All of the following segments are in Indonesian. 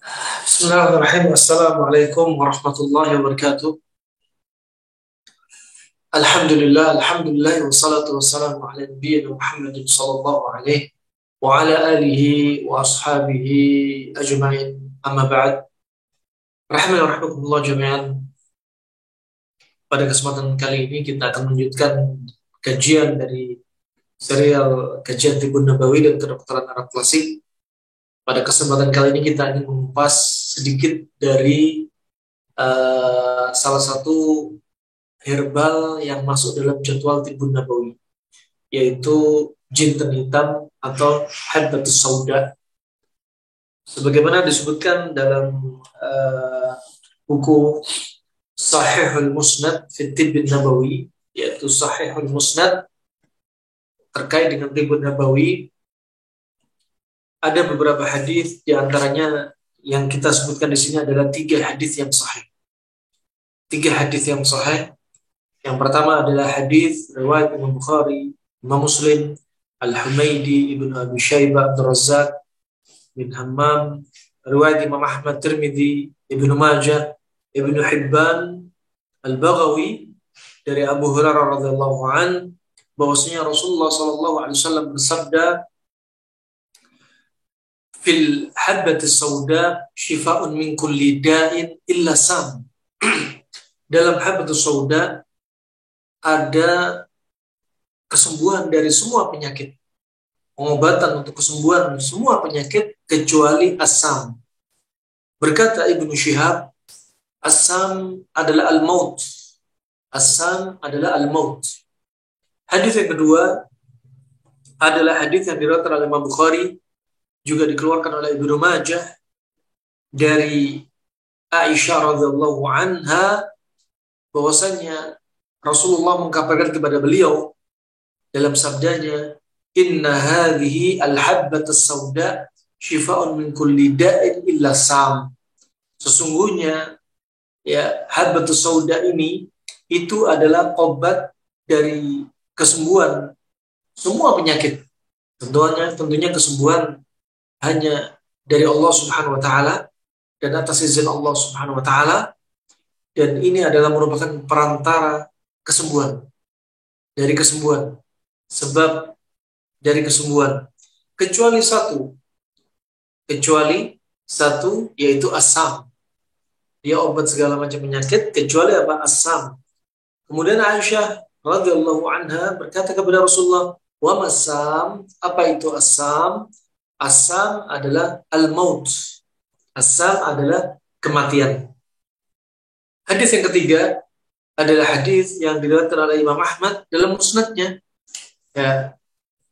Bismillahirrahmanirrahim. Assalamualaikum warahmatullahi wabarakatuh. Alhamdulillah, wassalatu wassalamu ala nabiyyina Muhammadin sallallahu alaihi wa ala alihi wa ashabihi ajma'in. Amma ba'd. Rahimani wa rahmatullah jami'an. Pada kesempatan kali ini kita akan melanjutkan kajian dari serial kajian Tibbun Nabawi dan kedokteran Arab klasik. Pada kesempatan kali ini kita ingin mengupas sedikit dari salah satu herbal yang masuk dalam jadwal Tibbun Nabawi, yaitu jinten hitam atau habbatus sauda. Sebagaimana disebutkan dalam buku Sahihul Musnad fi Tibbun Nabawi, yaitu Sahihul Musnad terkait dengan Tibbun Nabawi, ada beberapa hadis, di antaranya yang kita sebutkan di sini adalah 3 hadis yang sahih. 3 hadis yang sahih. Yang pertama adalah hadis riwayat Imam Bukhari, Imam Muslim, Al-Humaidi, Ibnu Abi Syaibah, Abdul Razzaq bin Hammam, riwayat Imam Ahmad, Tirmidzi, Ibnu Majah, Ibnu Hibban, Al-Baghawi dari Abu Hurairah radhiyallahu an, bahwasanya Rasulullah sallallahu alaihi wasallam bersabda, fil habbatis sauda shifaa'un min kulli da'in illa sam. Dalam habbatus sauda ada kesembuhan dari semua penyakit, pengobatan untuk kesembuhan semua penyakit kecuali asam. Berkata Ibnu Syihab, asam adalah al-maut. Asam adalah al-maut. Hadis yang kedua adalah hadis yang diriwayatkan oleh Imam Bukhari, juga dikeluarkan oleh Ibnu Majah dari Aisyah radhiyallahu anha, bahwasanya Rasulullah mengkabarkan kepada beliau dalam sabdanya, inna hadhihi al-habbatus sauda shifaa'un min kulli da'in illa sam. Sesungguhnya ya, habbatus sauda ini itu adalah obat dari kesembuhan semua penyakit. Tentunya kesembuhan hanya dari Allah Subhanahu wa taala dan atas izin Allah Subhanahu wa taala, dan ini adalah merupakan perantara kesembuhan, dari kesembuhan, sebab dari kesembuhan, kecuali satu yaitu asam. Dia obat segala macam penyakit kecuali apa? Asam. Kemudian Aisyah radhiyallahu anha berkata kepada Rasulullah, wa masam, apa itu asam? Asam adalah al-maut. Asam adalah kematian. Hadis yang ketiga adalah hadis yang diriwayatkan oleh Imam Ahmad dalam musnadnya. Ya,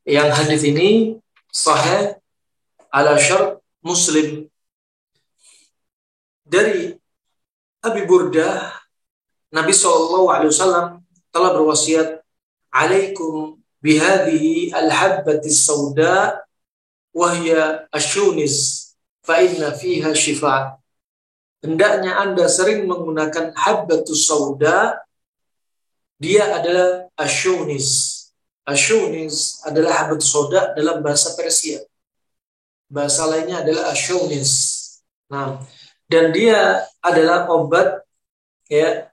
yang hadis ini sahih ala syart Muslim, dari Abi Burdah, Nabi SAW telah berwasiat, alaikum bihadhihi al-habbatis sauda wahya asyunis fa inna fiha shifa. Hendaknya Anda sering menggunakan habbatus sauda, dia adalah asyunis. Asyunis adalah habbatus sauda dalam bahasa Persia. Bahasa lainnya adalah asyunis. Nah, dan dia adalah obat ya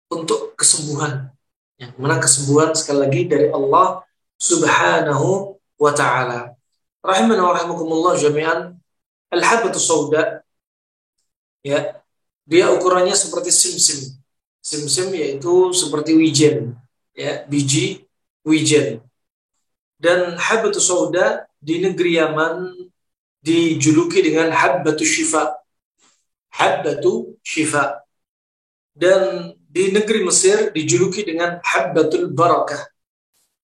untuk kesembuhan. Yang mana kesembuhan sekali lagi dari Allah Subhanahu wa taala. Rahimana wa rahimakumullah jami'an. Al-habbatus sauda ya, dia ukurannya seperti simsim. Simsim yaitu seperti wijen, ya, biji wijen. Dan habbatus sauda di negeri Yaman dijuluki dengan habbatus syifa. Habbatu syifa. Dan di negeri Mesir dijuluki dengan habbatul barakah.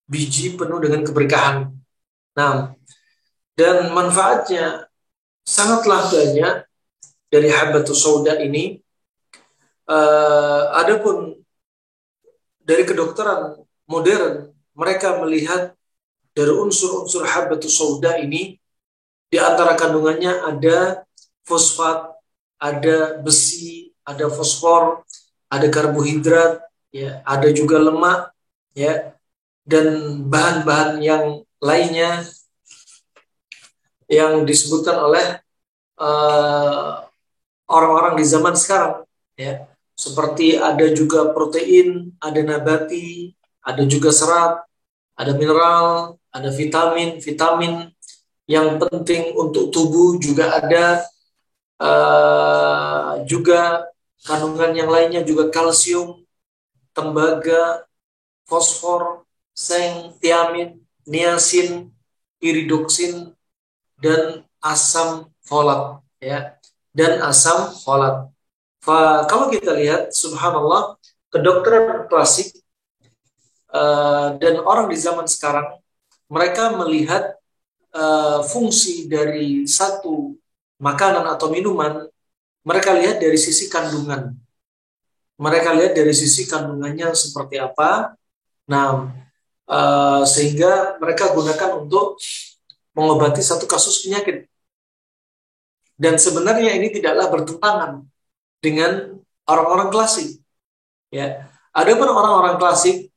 Biji penuh dengan keberkahan. Nah, dan manfaatnya sangatlah banyak dari habbatus sauda ini. Adapun dari kedokteran modern, mereka melihat dari unsur-unsur habbatus sauda ini, di antara kandungannya ada fosfat, ada besi, ada fosfor, ada karbohidrat, ya, ada juga lemak, ya, dan bahan-bahan yang lainnya yang disebutkan oleh eh, orang-orang di zaman sekarang, ya. Seperti ada juga protein, ada nabati, ada juga serat, ada mineral, ada vitamin yang penting untuk tubuh juga ada, juga kandungan yang lainnya juga kalsium, tembaga, fosfor, seng, tiamin, niacin, iridoksin, dan asam folat, ya, dan asam folat. Kalau kita lihat, subhanallah, kedokteran klasik dan orang di zaman sekarang, mereka melihat fungsi dari satu makanan atau minuman, mereka lihat dari sisi kandungan. Mereka lihat dari sisi kandungannya seperti apa. Nah, sehingga mereka gunakan untuk mengobati satu kasus penyakit. Dan sebenarnya ini tidaklah bertentangan dengan orang-orang klasik. Ya, adapun orang-orang klasik,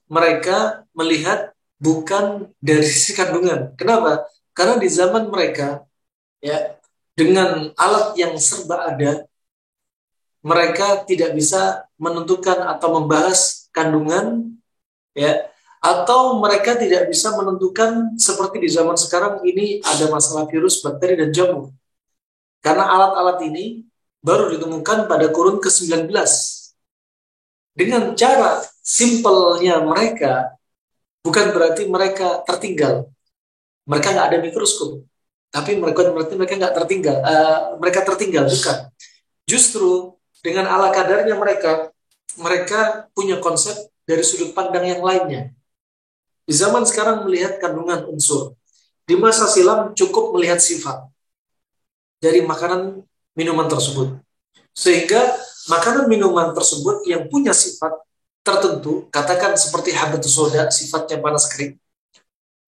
mereka melihat bukan dari sisi kandungan. Kenapa? Karena di zaman mereka, ya, dengan alat yang serba ada, mereka tidak bisa menentukan atau membahas kandungan, ya, atau mereka tidak bisa menentukan seperti di zaman sekarang ini ada masalah virus, bakteri, dan jamur. Karena alat-alat ini baru ditemukan pada kurun ke-19. Dengan cara simpelnya mereka, bukan berarti mereka tertinggal. Mereka nggak ada mikroskop. Tapi berarti mereka nggak tertinggal. Mereka tertinggal, bukan. Justru dengan ala kadarnya mereka punya konsep dari sudut pandang yang lainnya. Di zaman sekarang melihat kandungan unsur. Di masa silam cukup melihat sifat dari makanan minuman tersebut. Sehingga makanan minuman tersebut yang punya sifat tertentu, katakan seperti habatus soda, sifatnya panas kering,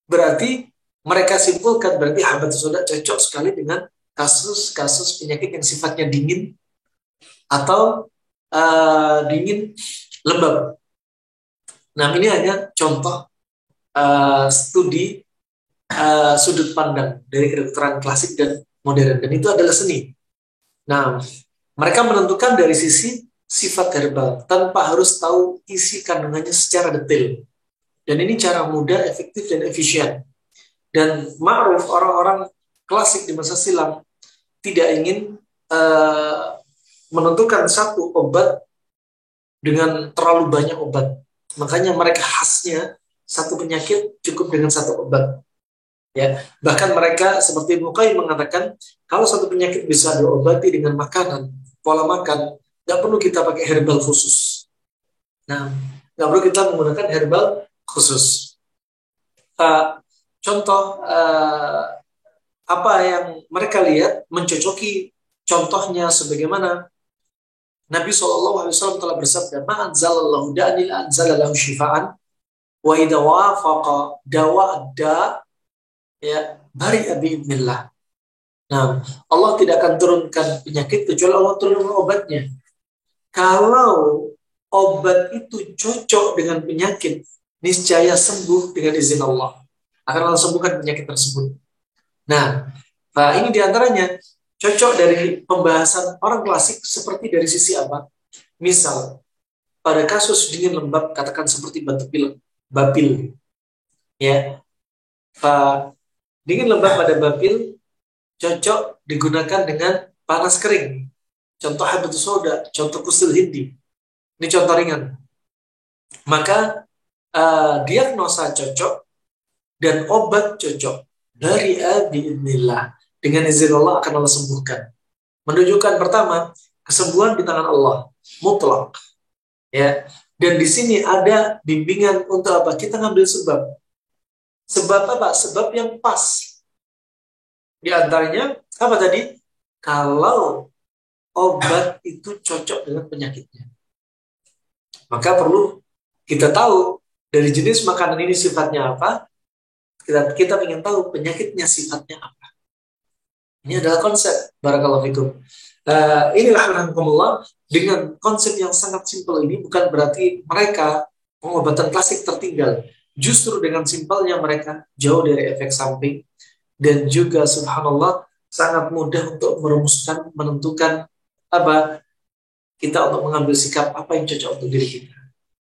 berarti mereka simpulkan berarti habatus soda cocok sekali dengan kasus-kasus penyakit yang sifatnya dingin atau dingin lembab. Nah, ini hanya contoh studi sudut pandang dari kedokteran klasik dan modern, dan itu adalah seni. Nah, mereka menentukan dari sisi sifat herbal tanpa harus tahu isi kandungannya secara detail. Dan ini cara mudah, efektif, dan efisien. Dan ma'ruf, orang-orang klasik di masa silam tidak ingin menentukan satu obat dengan terlalu banyak obat. Makanya mereka khasnya satu penyakit cukup dengan satu obat. Ya, bahkan mereka seperti Ibnu Qayyim mengatakan, kalau satu penyakit bisa diobati dengan makanan, pola makan, nggak perlu kita pakai herbal khusus. Nah, nggak perlu kita menggunakan herbal khusus. Contoh apa yang mereka lihat mencocoki contohnya sebagaimana Nabi SAW telah bersabda, "Ma'anzalallahu da'an illa anzalalahu syifaan, wa idza wafaqa dawa da ya bari bi'idznillah." Nah, Allah tidak akan turunkan penyakit kecuali Allah turunkan obatnya. Kalau obat itu cocok dengan penyakit, niscaya sembuh dengan izin Allah. Akan Allah sembuhkan penyakit tersebut. Nah, ini diantaranya cocok dari pembahasan orang klasik seperti dari sisi apa? Misal, pada kasus dingin lembab, katakan seperti bapil, ya. Dingin lembab pada bapil cocok digunakan dengan panas kering. Contoh habatus soda, contoh kustil hindi. Ini contoh ringan. Maka diagnosa cocok dan obat cocok dari biidznillah. Dengan izin Allah akan Allah sembuhkan. Menunjukkan pertama, kesembuhan di tangan Allah, mutlak. Ya. Dan di sini ada bimbingan untuk apa? Kita ngambil sebab. Sebab apa? Sebab yang pas. Di antaranya apa tadi? Kalau obat itu cocok dengan penyakitnya, maka perlu kita tahu dari jenis makanan ini sifatnya apa. Kita ingin tahu penyakitnya sifatnya apa. Ini adalah konsep. Barakallahu fikum. Inilah rahmatullah, dengan konsep yang sangat simpel ini bukan berarti mereka pengobatan klasik tertinggal. Justru dengan simpelnya mereka jauh dari efek samping. Dan juga subhanallah sangat mudah untuk merumuskan, menentukan apa kita untuk mengambil sikap apa yang cocok untuk diri kita.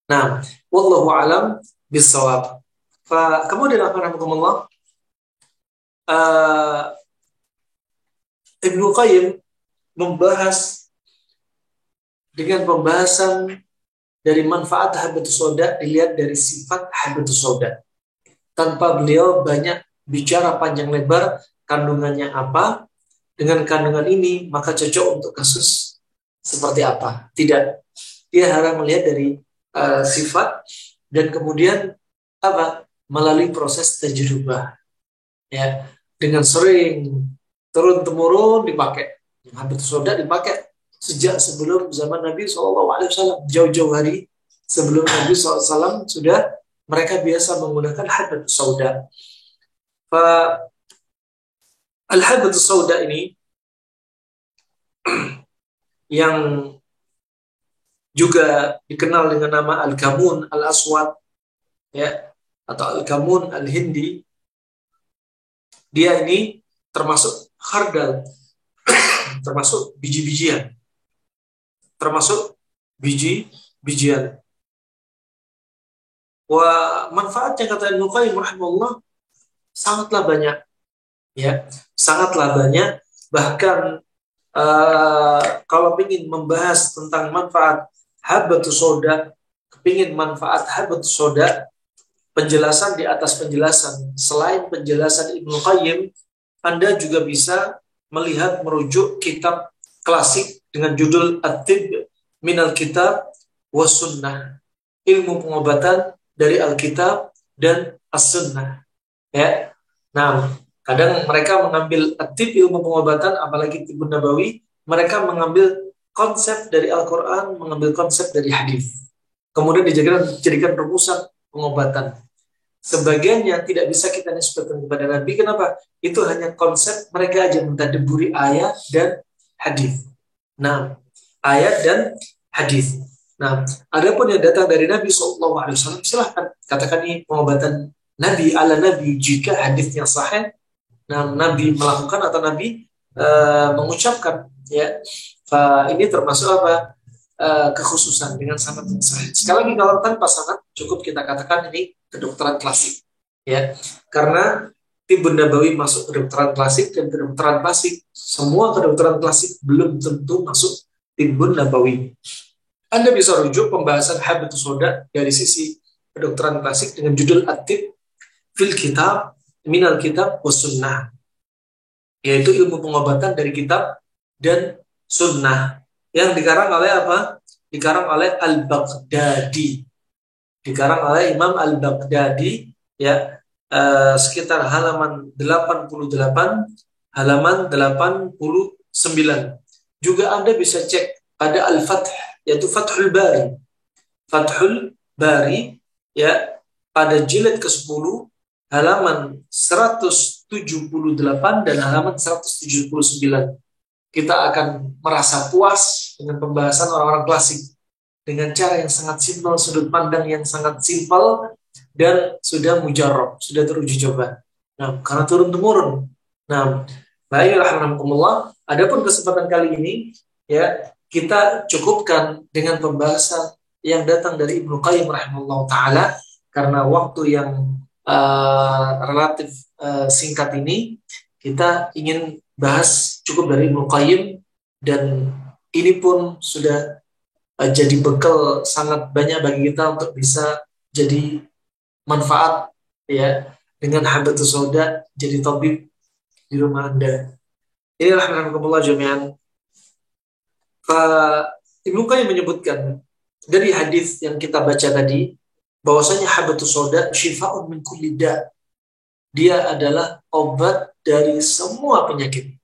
Nah, wallahu alam bisawab. Kemudian rahimahumullah, Ibnu Qayyim membahas dengan pembahasan dari manfaat habatus sauda dilihat dari sifat habatus sauda. Tanpa beliau banyak bicara panjang lebar kandungannya apa, dengan kandungan ini maka cocok untuk kasus seperti apa. Tidak. Dia harus melihat dari sifat dan kemudian apa? Melalui proses tajrubah. Ya, dengan sering turun-temurun dipakai. Habatus sauda dipakai sejak sebelum zaman Nabi SAW, jauh-jauh hari sebelum Nabi SAW sudah mereka biasa menggunakan habatus sauda. Al-habatus sauda ini yang juga dikenal dengan nama al-kamun al-aswad, ya, atau al-kamun al-hindi. Dia ini termasuk khardal, termasuk biji-bijian. Termasuk biji-bijian. Wah, manfaatnya kata Ibnu Qayyim rahimahullah sangatlah banyak, ya, sangatlah banyak. Bahkan kalau ingin membahas tentang manfaat habatus sauda, kepingin manfaat habatus sauda, penjelasan di atas penjelasan selain penjelasan Ibnu Qayyim, Anda juga bisa melihat merujuk kitab klasik dengan judul At-Tibb minal Kitab was Sunnah, ilmu pengobatan dari Alkitab dan As-Sunnah. Ya. Nah, kadang mereka mengambil At-Tibb ilmu pengobatan, apalagi Tibbun Nabawi, mereka mengambil konsep dari Al-Quran, mengambil konsep dari hadis. Kemudian dijadikan rumusan pengobatan. Sebagian yang tidak bisa kita nisbatkan kepada Nabi. Kenapa? Itu hanya konsep mereka aja mentadaburi ayat dan hadis. Nah, ayat dan hadis. Nah, adapun yang datang dari Nabi SAW, silahkan katakan ini pengobatan Nabi ala Nabi jika hadisnya sahih. Nah, Nabi melakukan atau Nabi mengucapkan, ya. Ini termasuk apa? Kekhususan dengan sanad yang sahih. Sekali lagi kalau tanpa sanad cukup kita katakan ini kedokteran klasik, ya, karena Tibbun Nabawi masuk kedokteran klasik dan kedokteran klasik, semua kedokteran klasik belum tentu masuk Tibbun Nabawi. Anda bisa rujuk pembahasan habatus sauda dari sisi kedokteran klasik dengan judul At-Tibb fil Kitab minal Kitab was Sunnah, yaitu ilmu pengobatan dari kitab dan sunnah, yang dikarang oleh apa? Dikarang oleh Al-Baghdadi. Dikarang oleh Imam Al-Baghdadi, ya, sekitar halaman 88, halaman 89. Juga Anda bisa cek pada Al-Fath, yaitu Fathul Bari. Fathul Bari, ya, pada jilid ke-10, halaman 178 dan halaman 179. Kita akan merasa puas dengan pembahasan orang-orang klasik dengan cara yang sangat simpel, sudut pandang yang sangat simpel, dan sudah mujarrab, sudah teruji coba. Nah, karena turun-temurun. Nah, baiklah, alhamdulillah. Adapun kesempatan kali ini, ya, kita cukupkan dengan pembahasan yang datang dari Ibnu Qayyim rahimahullah ta'ala, karena waktu yang relatif singkat ini, kita ingin bahas cukup dari Ibnu Qayyim, dan ini pun sudah jadi bekal sangat banyak bagi kita untuk bisa jadi manfaat, ya, dengan habatus sauda jadi tabib di rumah Anda. Ini alhamdulillah jami'an. Ibnu Qayyim menyebutkan dari hadis yang kita baca tadi bahwasanya habatus sauda syifa'un min kulli da'. Dia adalah obat dari semua penyakit.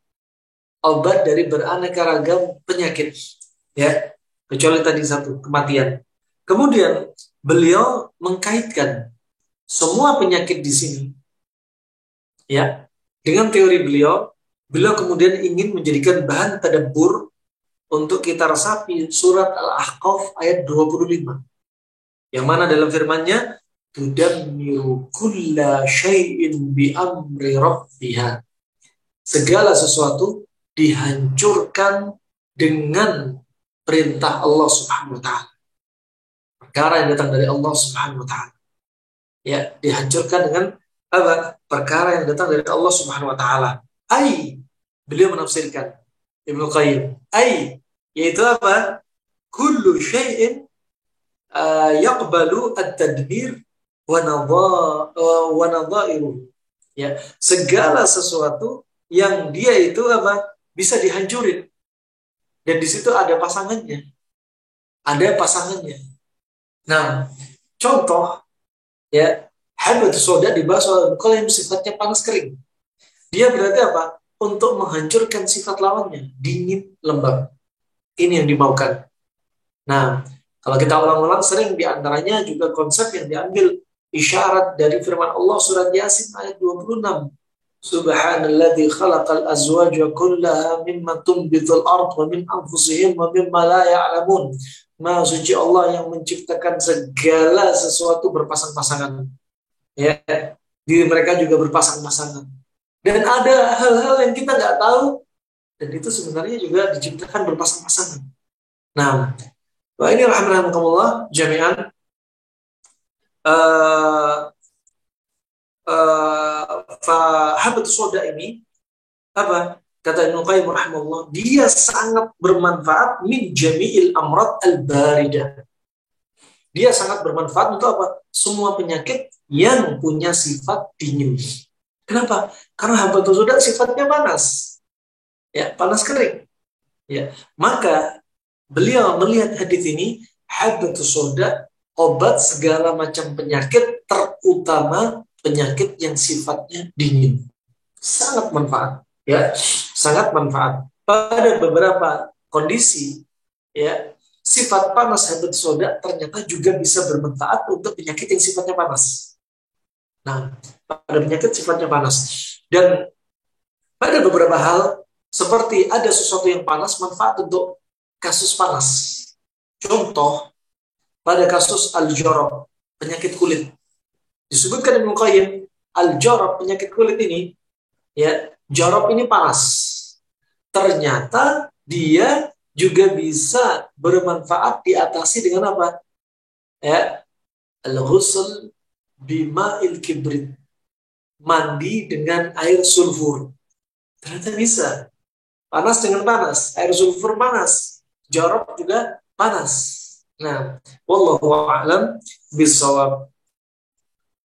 Obat dari beraneka ragam penyakit, ya, kecuali tadi satu, kematian. Kemudian beliau mengkaitkan semua penyakit di sini, ya, dengan teori beliau. Beliau kemudian ingin menjadikan bahan tadabbur untuk kita resapi surat Al-Ahqaf ayat 25, yang mana dalam firman-Nya tudammiru kulla syai'in bi amri rabbiha. segala sesuatu dihancurkan dengan perintah Allah Subhanahu wa taala. Perkara yang datang dari Allah Subhanahu wa taala. Ya, dihancurkan dengan apa? Perkara yang datang dari Allah Subhanahu wa taala. Beliau menafsirkan Ibnu Qayyim. Yaitu apa? Kullu syai'in yaqbalu at-tadbir wa nadha'iruhu. Ya, segala sesuatu yang dia itu apa? Bisa dihancurin. Dan di situ ada pasangannya. Ada pasangannya. Nah, contoh ya, habatus sauda dibahas oleh kalau yang sifatnya panas kering. Dia berarti apa? Untuk menghancurkan sifat lawannya, dingin, lembab. Ini yang dimaukan. Nah, kalau kita ulang-ulang sering diantaranya juga konsep yang diambil isyarat dari firman Allah surat Yasin ayat 26. Subhanalladzi khalaqal azwaja kullaha mimma tunbitul ard wa min anfusihim wa mimma la ya'lamun. Maha suci Allah yang menciptakan segala sesuatu berpasang-pasangan. Ya, diri mereka juga berpasang-pasangan. Dan ada hal-hal yang kita nggak tahu, dan itu sebenarnya juga diciptakan berpasang-pasangan. Nah, ini rahimahumullah jami'an. Habatus sauda ini apa? Kata Ibnu Qayyim rahimahullah, dia sangat bermanfaat min jami'il amrad al-baridah. Dia sangat bermanfaat untuk apa? Semua penyakit yang punya sifat dingin. Kenapa? Karena habatus sauda sifatnya panas. Ya, panas kering. Ya, maka beliau melihat hadis ini, habatus sauda obat segala macam penyakit, terutama penyakit yang sifatnya dingin. Sangat manfaat, ya, sangat manfaat. Pada beberapa kondisi, ya, sifat panas habatus sauda ternyata juga bisa bermanfaat untuk penyakit yang sifatnya panas. Nah, pada penyakit sifatnya panas. Dan pada beberapa hal, seperti ada sesuatu yang panas, manfaat untuk kasus panas. Contoh, pada kasus al-jarab, penyakit kulit. Disebutkan Ibnu Qayyim, al-jarab, penyakit kulit ini, ya, jarab ini panas. Ternyata dia juga bisa bermanfaat diatasi dengan apa? Ya, al-ghusl bima'il kibrit. Mandi dengan air sulfur. Ternyata bisa. Panas dengan panas, air sulfur panas, jarab juga panas. Nah, wallahu a'lam bishawab.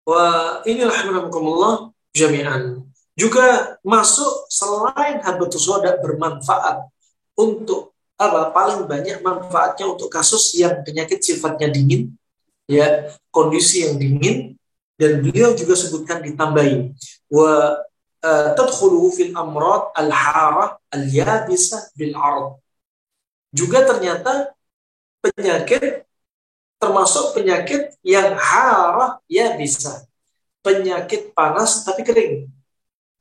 Wa inilah rahimahumullah jami'an. Juga masuk selain habatus sauda bermanfaat untuk apa? Paling banyak manfaatnya untuk kasus yang penyakit sifatnya dingin, ya, kondisi yang dingin, dan beliau juga sebutkan ditambahi wa tadkhulu fil amrad al-harah al-yabisa bil ard. Juga ternyata penyakit termasuk penyakit yang harah ya bisa. Penyakit panas tapi kering.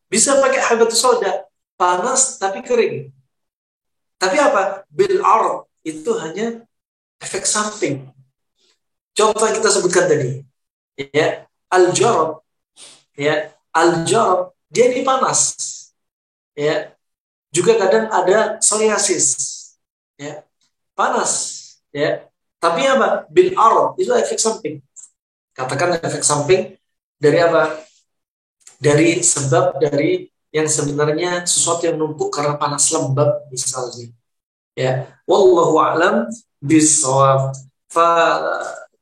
Bisa pakai habatus sauda, panas tapi kering. Tapi apa? Bil ard itu hanya efek samping. Contoh yang kita sebutkan tadi, ya, al-jarab, ya, al-jarab dia ini panas, ya. Juga kadang ada psoriasis, ya, panas, ya. Tapi apa? Bil ard itu efek samping. Katakan efek samping dari apa? Dari sebab dari yang sebenarnya sesuatu yang numpuk karena panas lembab misalnya. Ya, wallahu a'lam bishawab.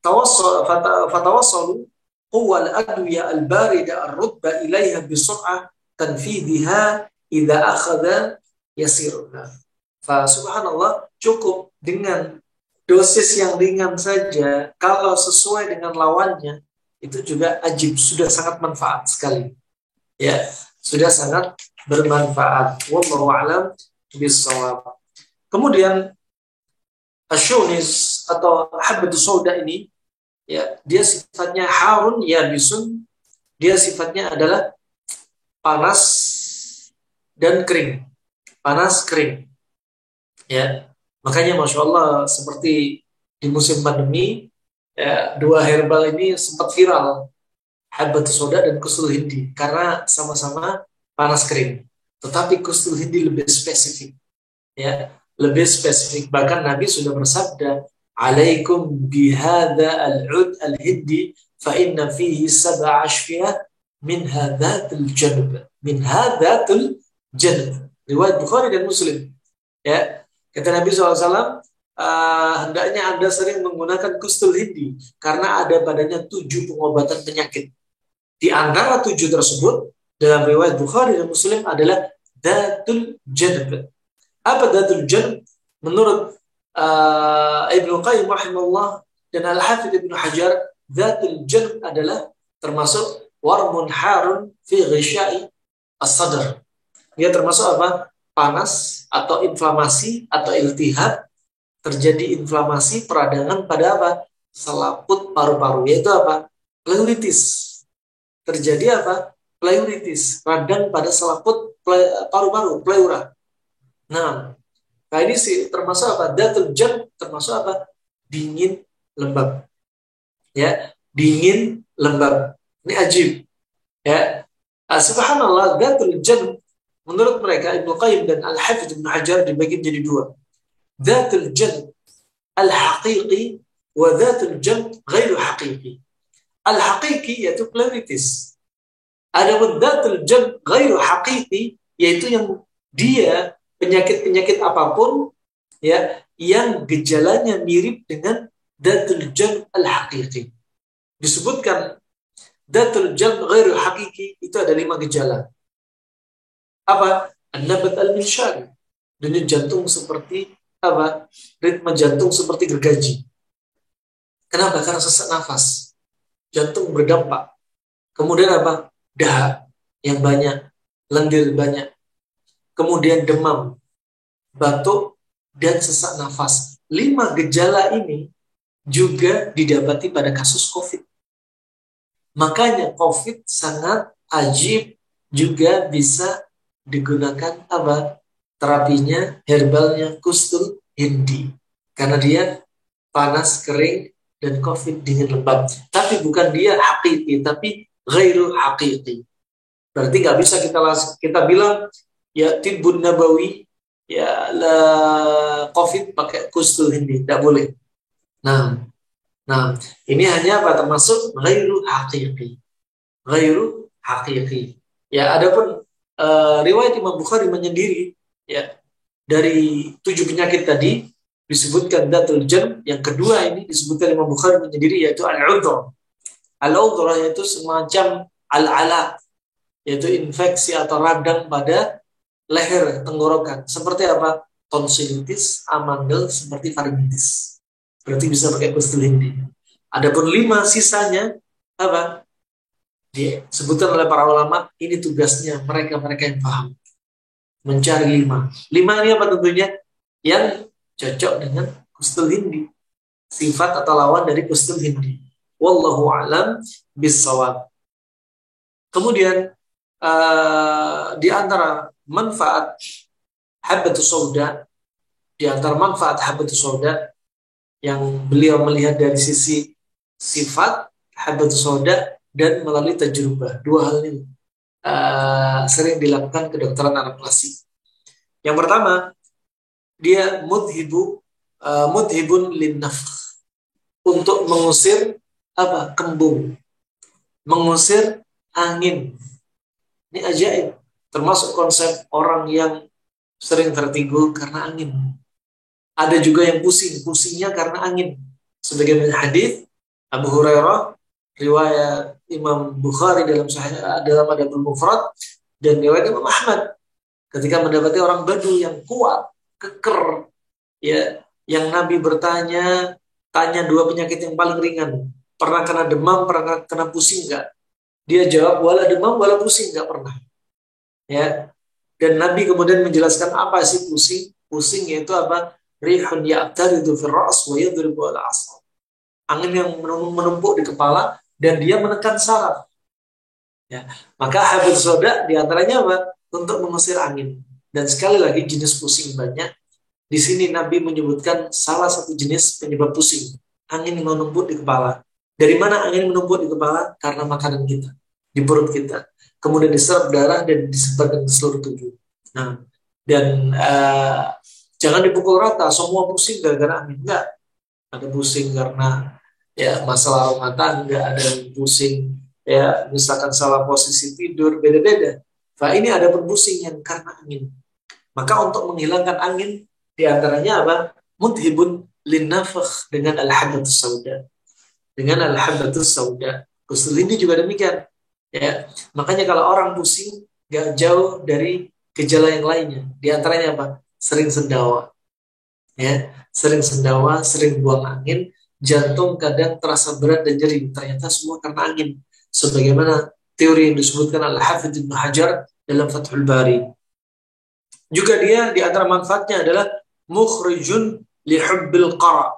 Fatawassalu huwa al-adwiya al-barida ar-rutba ilaiha bisur'ah tanfidhiha idza akhadha yasiruna. Subhanallah, cukup dengan dosis yang ringan saja, kalau sesuai dengan lawannya, itu juga ajib, sudah sangat manfaat sekali. Ya, sudah sangat bermanfaat. Wallahu a'lam bishawab. Kemudian asyunis atau habatus sauda ini, ya, dia sifatnya harun ya bisun, dia sifatnya adalah panas dan kering, panas kering, ya. Makanya masya Allah seperti di musim pandemi, ya, dua herbal ini sempat viral, habatus sauda dan kusul hindi, karena sama-sama panas kering. Tetapi kustul hindi lebih spesifik, ya, lebih spesifik. Bahkan Nabi sudah bersabda, "Alaikum bihada al-ud al-hindi fa inna fihi sab'a ashfiyah min hadatul janub." Min hadatul janub. Riwayat Bukhari dan Muslim. Ya, kata Nabi SAW, hendaknya Anda sering menggunakan kustul hindi karena ada padanya 7 pengobatan penyakit. Di antara 7 tersebut dalam riwayat Bukhari dan Muslim adalah datul janub. Apa datul janub? Menurut Ibnu Qayyim rahimahullah dan Al-Hafidz Ibnu Hajar, datul janub adalah termasuk warmun harun fi ghisya'i as-sadr. Dia termasuk apa? Panas atau inflamasi atau iltihab, terjadi inflamasi peradangan pada apa? Selaput paru-paru, yaitu apa? Pleuritis. Terjadi apa? Pleuritis, radang pada selaput paru-paru, pleura. Nah, ini sih termasuk apa? Datul janub termasuk apa? Dingin, lembab. Ya, dingin, lembab. Ini ajib. Ya, subhanallah, datul janub menurut mereka Ibnu Qayyim dan Al-Hafidz Ibnu Hajar dibagi menjadi 2. Datul janub al-haqiqi wa datul janub ghairu haqiqi. Al-haqiqi yaitu pleuritis. Adapun datul janub ghairu haqiqi yaitu yang dia penyakit-penyakit apapun ya yang gejalanya mirip dengan datul janub al-haqiqi. Disebutkan datul janub ghairu haqiqi itu ada 5 gejala. Apa? An-nabat al-minshari. Denyut jantung seperti apa? Ritme jantung seperti gergaji. Kenapa? Karena sesak nafas. Jantung berdampak. Kemudian apa? Dahak yang banyak, lendir banyak. Kemudian demam, batuk, dan sesak nafas. 5 gejala ini juga didapati pada kasus COVID. Makanya COVID sangat ajib juga bisa digunakan apa? Terapinya, herbalnya kustul hindi. Karena dia panas, kering, dan COVID dingin lembab. Tapi bukan dia hakiki, tapi ghairu hakiki. Berarti nggak bisa kita bilang ya tibbun nabawi ya la COVID pakai kustul hindi, tidak boleh. Nah, ini hanya apa? Termasuk ghairu hakiki. Ghairu hakiki. Ya, adapun riwayat Imam Bukhari menyendiri ya dari 7 penyakit tadi disebutkan datul janub, yang kedua ini disebutkan Imam Bukhari menyendiri yaitu al-udhr. Al-udhr yaitu semacam al-ala, yaitu infeksi atau radang pada leher tenggorokan. Seperti apa? Tonsilitis, amandel, seperti faringitis. Berarti bisa pakai kustul hindi. Adapun 5 sisanya apa? Disebutkan oleh para ulama, ini tugasnya mereka-mereka yang paham. Mencari 5. 5 ini apa tentunya? Yang cocok dengan kustul hindi. Sifat atau lawan dari kustul hindi. Wallahu a'lam bissawab. Kemudian di antara manfaat habbatus sauda, di antara manfaat habbatus sauda yang beliau melihat dari sisi sifat habbatus sauda dan melalui tajrubah. 2 hal ini sering dilakukan kedokteran Arab klasik. Yang pertama, dia mudhibun linnafkh, untuk mengusir apa? Kembung, mengusir angin. Ini ajaib. Termasuk konsep orang yang sering tertigu karena angin. Ada juga yang pusingnya karena angin. Sebagaimana hadis Abu Hurairah, riwayat Imam Bukhari dalam Adabul Mufrad, dan riwayat Imam Ahmad, ketika mendapati orang Badu yang kuat, keker, ya, yang Nabi tanya 2 penyakit yang paling ringan, pernah kena demam, pernah kena pusing nggak? Dia jawab, wala demam, wala pusing, nggak pernah. Ya, dan Nabi kemudian menjelaskan apa sih pusing? Pusing yaitu apa? Rihun ya'taridu fir ra's wa yadribu ala asal. Angin yang menumpuk di kepala dan dia menekan saraf. Ya, maka habbatus sauda diantaranya apa? Untuk mengusir angin. Dan sekali lagi jenis pusing banyak. Di sini Nabi menyebutkan salah satu jenis penyebab pusing, angin yang menumpuk di kepala. Dari mana angin menumpuk di kepala? Karena makanan kita, di perut kita. Kemudian diserap darah dan disebarkan ke seluruh tubuh. Nah, dan jangan dipukul rata, semua pusing gara-gara angin. Enggak, ada pusing karena ya masalah rumah tangga, ada yang pusing ya misalkan salah posisi tidur, beda-beda. Nah, ini ada berpusing yang karena angin. Maka untuk menghilangkan angin diantaranya apa? Mudhibun linnafakh dengan al-habbatus sauda. Dengan al-habbatus sauda. Ghusl ini juga demikian. Ya, makanya kalau orang pusing gak jauh dari gejala yang lainnya. Di antaranya apa? Sering sendawa. Ya, sering sendawa, sering buang angin, jantung kadang terasa berat dan nyeri. Ternyata semua karena angin. Sebagaimana teori yang disebutkan Al-Hafidz Ibnu Hajar dalam Fathul Bari. Juga dia di antara manfaatnya adalah mukhrijun li hubbil qara.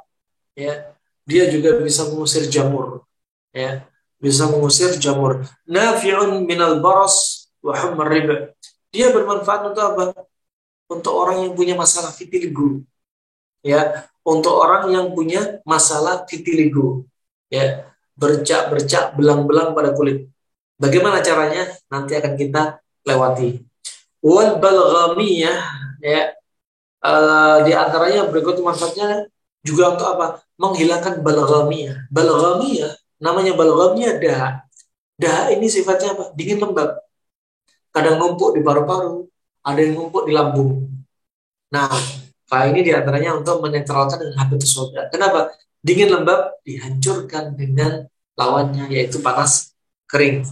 Ya, dia juga bisa mengusir jamur. Ya, bisa mengusir jamur. Nafi'un minal baras wa hummar riba. Dia bermanfaat untuk apa? Untuk orang yang punya masalah vitiligo. Ya, untuk orang yang punya masalah vitiligo. Ya, bercak-bercak belang-belang pada kulit. Bagaimana caranya? Nanti akan kita lewati. Wal balghamiyah, ya, di antaranya berikut manfaatnya juga untuk apa? Menghilangkan balghamiyah. Balghamiyah, namanya balghamiyah dahak. Dahak ini sifatnya apa? Dingin lembab. Kadang numpuk di paru-paru, ada yang numpuk di lambung. Nah, ini di antaranya untuk menetralkan dengan habatus sauda. Kenapa? Dingin lembab dihancurkan dengan lawannya yaitu panas kering.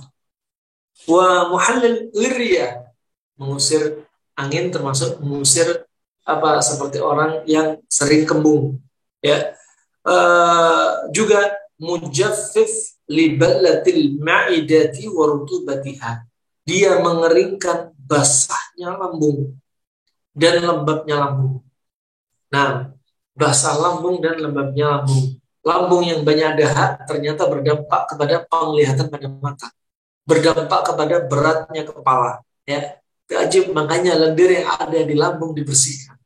Wa muhallil lirriyah, mengusir angin termasuk mengusir apa seperti orang yang sering kembung, ya. Juga mujaffif libalatil ma'idati wa rutubatiha, dia mengeringkan basahnya lambung dan lembabnya lambung. Nah, basah lambung dan lembabnya lambung, lambung yang banyak dahak ternyata berdampak kepada penglihatan pada mata, berdampak kepada beratnya kepala, ya. Ajib, makanya lendir yang ada di lambung dibersihkan,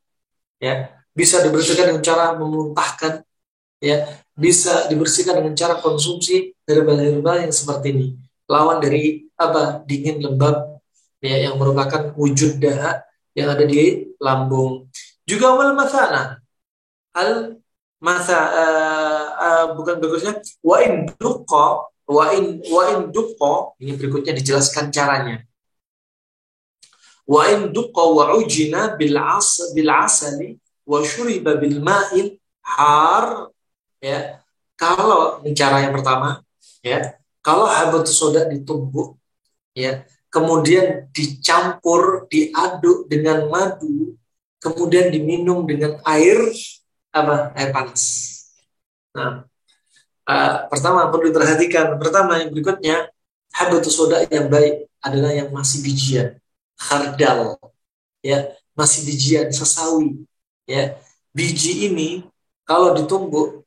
ya. Bisa dibersihkan dengan cara memuntahkan, ya. Bisa dibersihkan dengan cara konsumsi herbal-herbal yang seperti ini, lawan dari apa? Dingin lembab, ya, yang merupakan wujud dahak yang ada di lambung. Juga wal mathana, al masa bukan berikutnya wa in duqa, ini berikutnya dijelaskan caranya. Wa in duqa wa ujina bil asali wa syuriba bil ma'il har, ya. Kalau cara yang pertama, ya, kalau habatus soda ditumbuk, ya, kemudian dicampur, diaduk dengan madu, kemudian diminum dengan air apa? Air panas. Nah, pertama perlu diperhatikan. Pertama, yang berikutnya, habatus soda yang baik adalah yang masih bijian, khardal, ya, masih bijian, sesawi, ya. Biji ini kalau ditumbuk,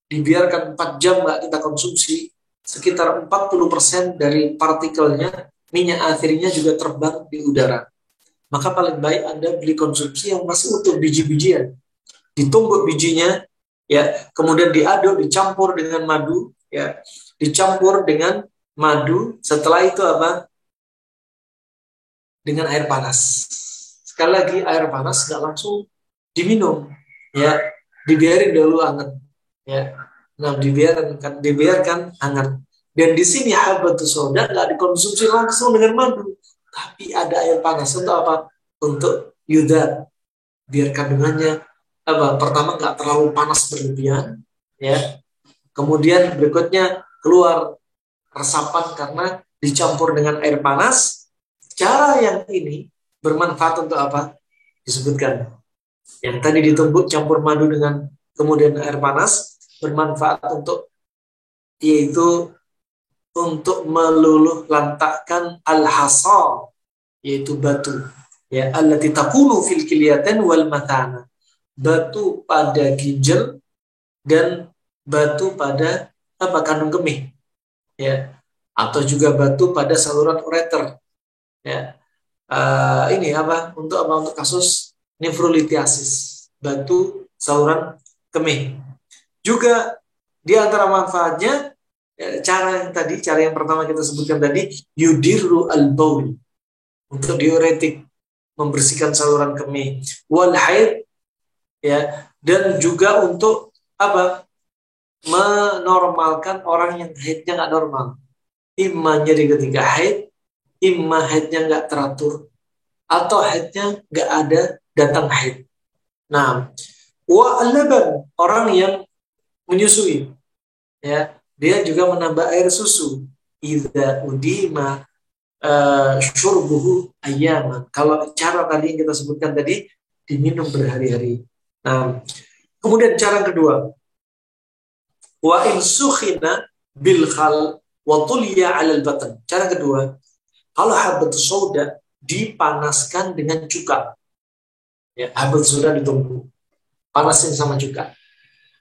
dibiarkan 4 jam nggak kita konsumsi, sekitar 40% dari partikelnya, minyak akhirnya juga terbang di udara. Maka paling baik Anda beli konsumsi yang masih utuh, biji-bijian. Ditumbuk bijinya, ya, kemudian diaduk, dicampur dengan madu, ya, dicampur dengan madu. Setelah itu apa? Dengan air panas. Sekali lagi, air panas nggak langsung diminum, ya, dibiarin dulu hangat, ya. Nah, dibiarkan hangat. Dan di sini habatus sauda nggak dikonsumsi langsung dengan madu, tapi ada air panas untuk apa? Untuk yudat, biar kandungannya apa? Pertama nggak terlalu panas berlebihan, ya. Kemudian berikutnya keluar resapan karena dicampur dengan air panas. Cara yang ini bermanfaat untuk apa? Disebutkan. Yang tadi ditumbuk campur madu dengan kemudian air panas bermanfaat untuk, yaitu untuk meluluh lantakkan al-hasa, yaitu batu, ya, allati takunu fil kilyatin wal mathana, batu pada ginjal dan batu pada apa? Kandung kemih, ya, atau juga batu pada saluran ureter, ya. Ini apa? Untuk apa? Untuk kasus nefrolitiasis, batu saluran kemih. Juga di antara manfaatnya, cara yang pertama kita sebutkan tadi, yudiru al-baul, untuk diuretik, membersihkan saluran kemih. Wal haid, ya, dan juga untuk apa? Menormalkan orang yang haidnya nggak normal. Imma jadi ketika haid, imma haidnya nggak teratur, atau haidnya nggak ada datang haid. Nah, wa al-laban, orang yang menyusui, ya, dia juga menambah air susu. Idza udima syurbuhu ayyaman. Kalau cara tadi yang kita sebutkan tadi, diminum berhari-hari. Nah, kemudian cara kedua, wa in sukhina bil khal wa tuliya 'alal batan. Cara kedua, kalau habatus sauda dipanaskan dengan cuka. Ya, habatus sauda ditumbuk, panasin sama cuka.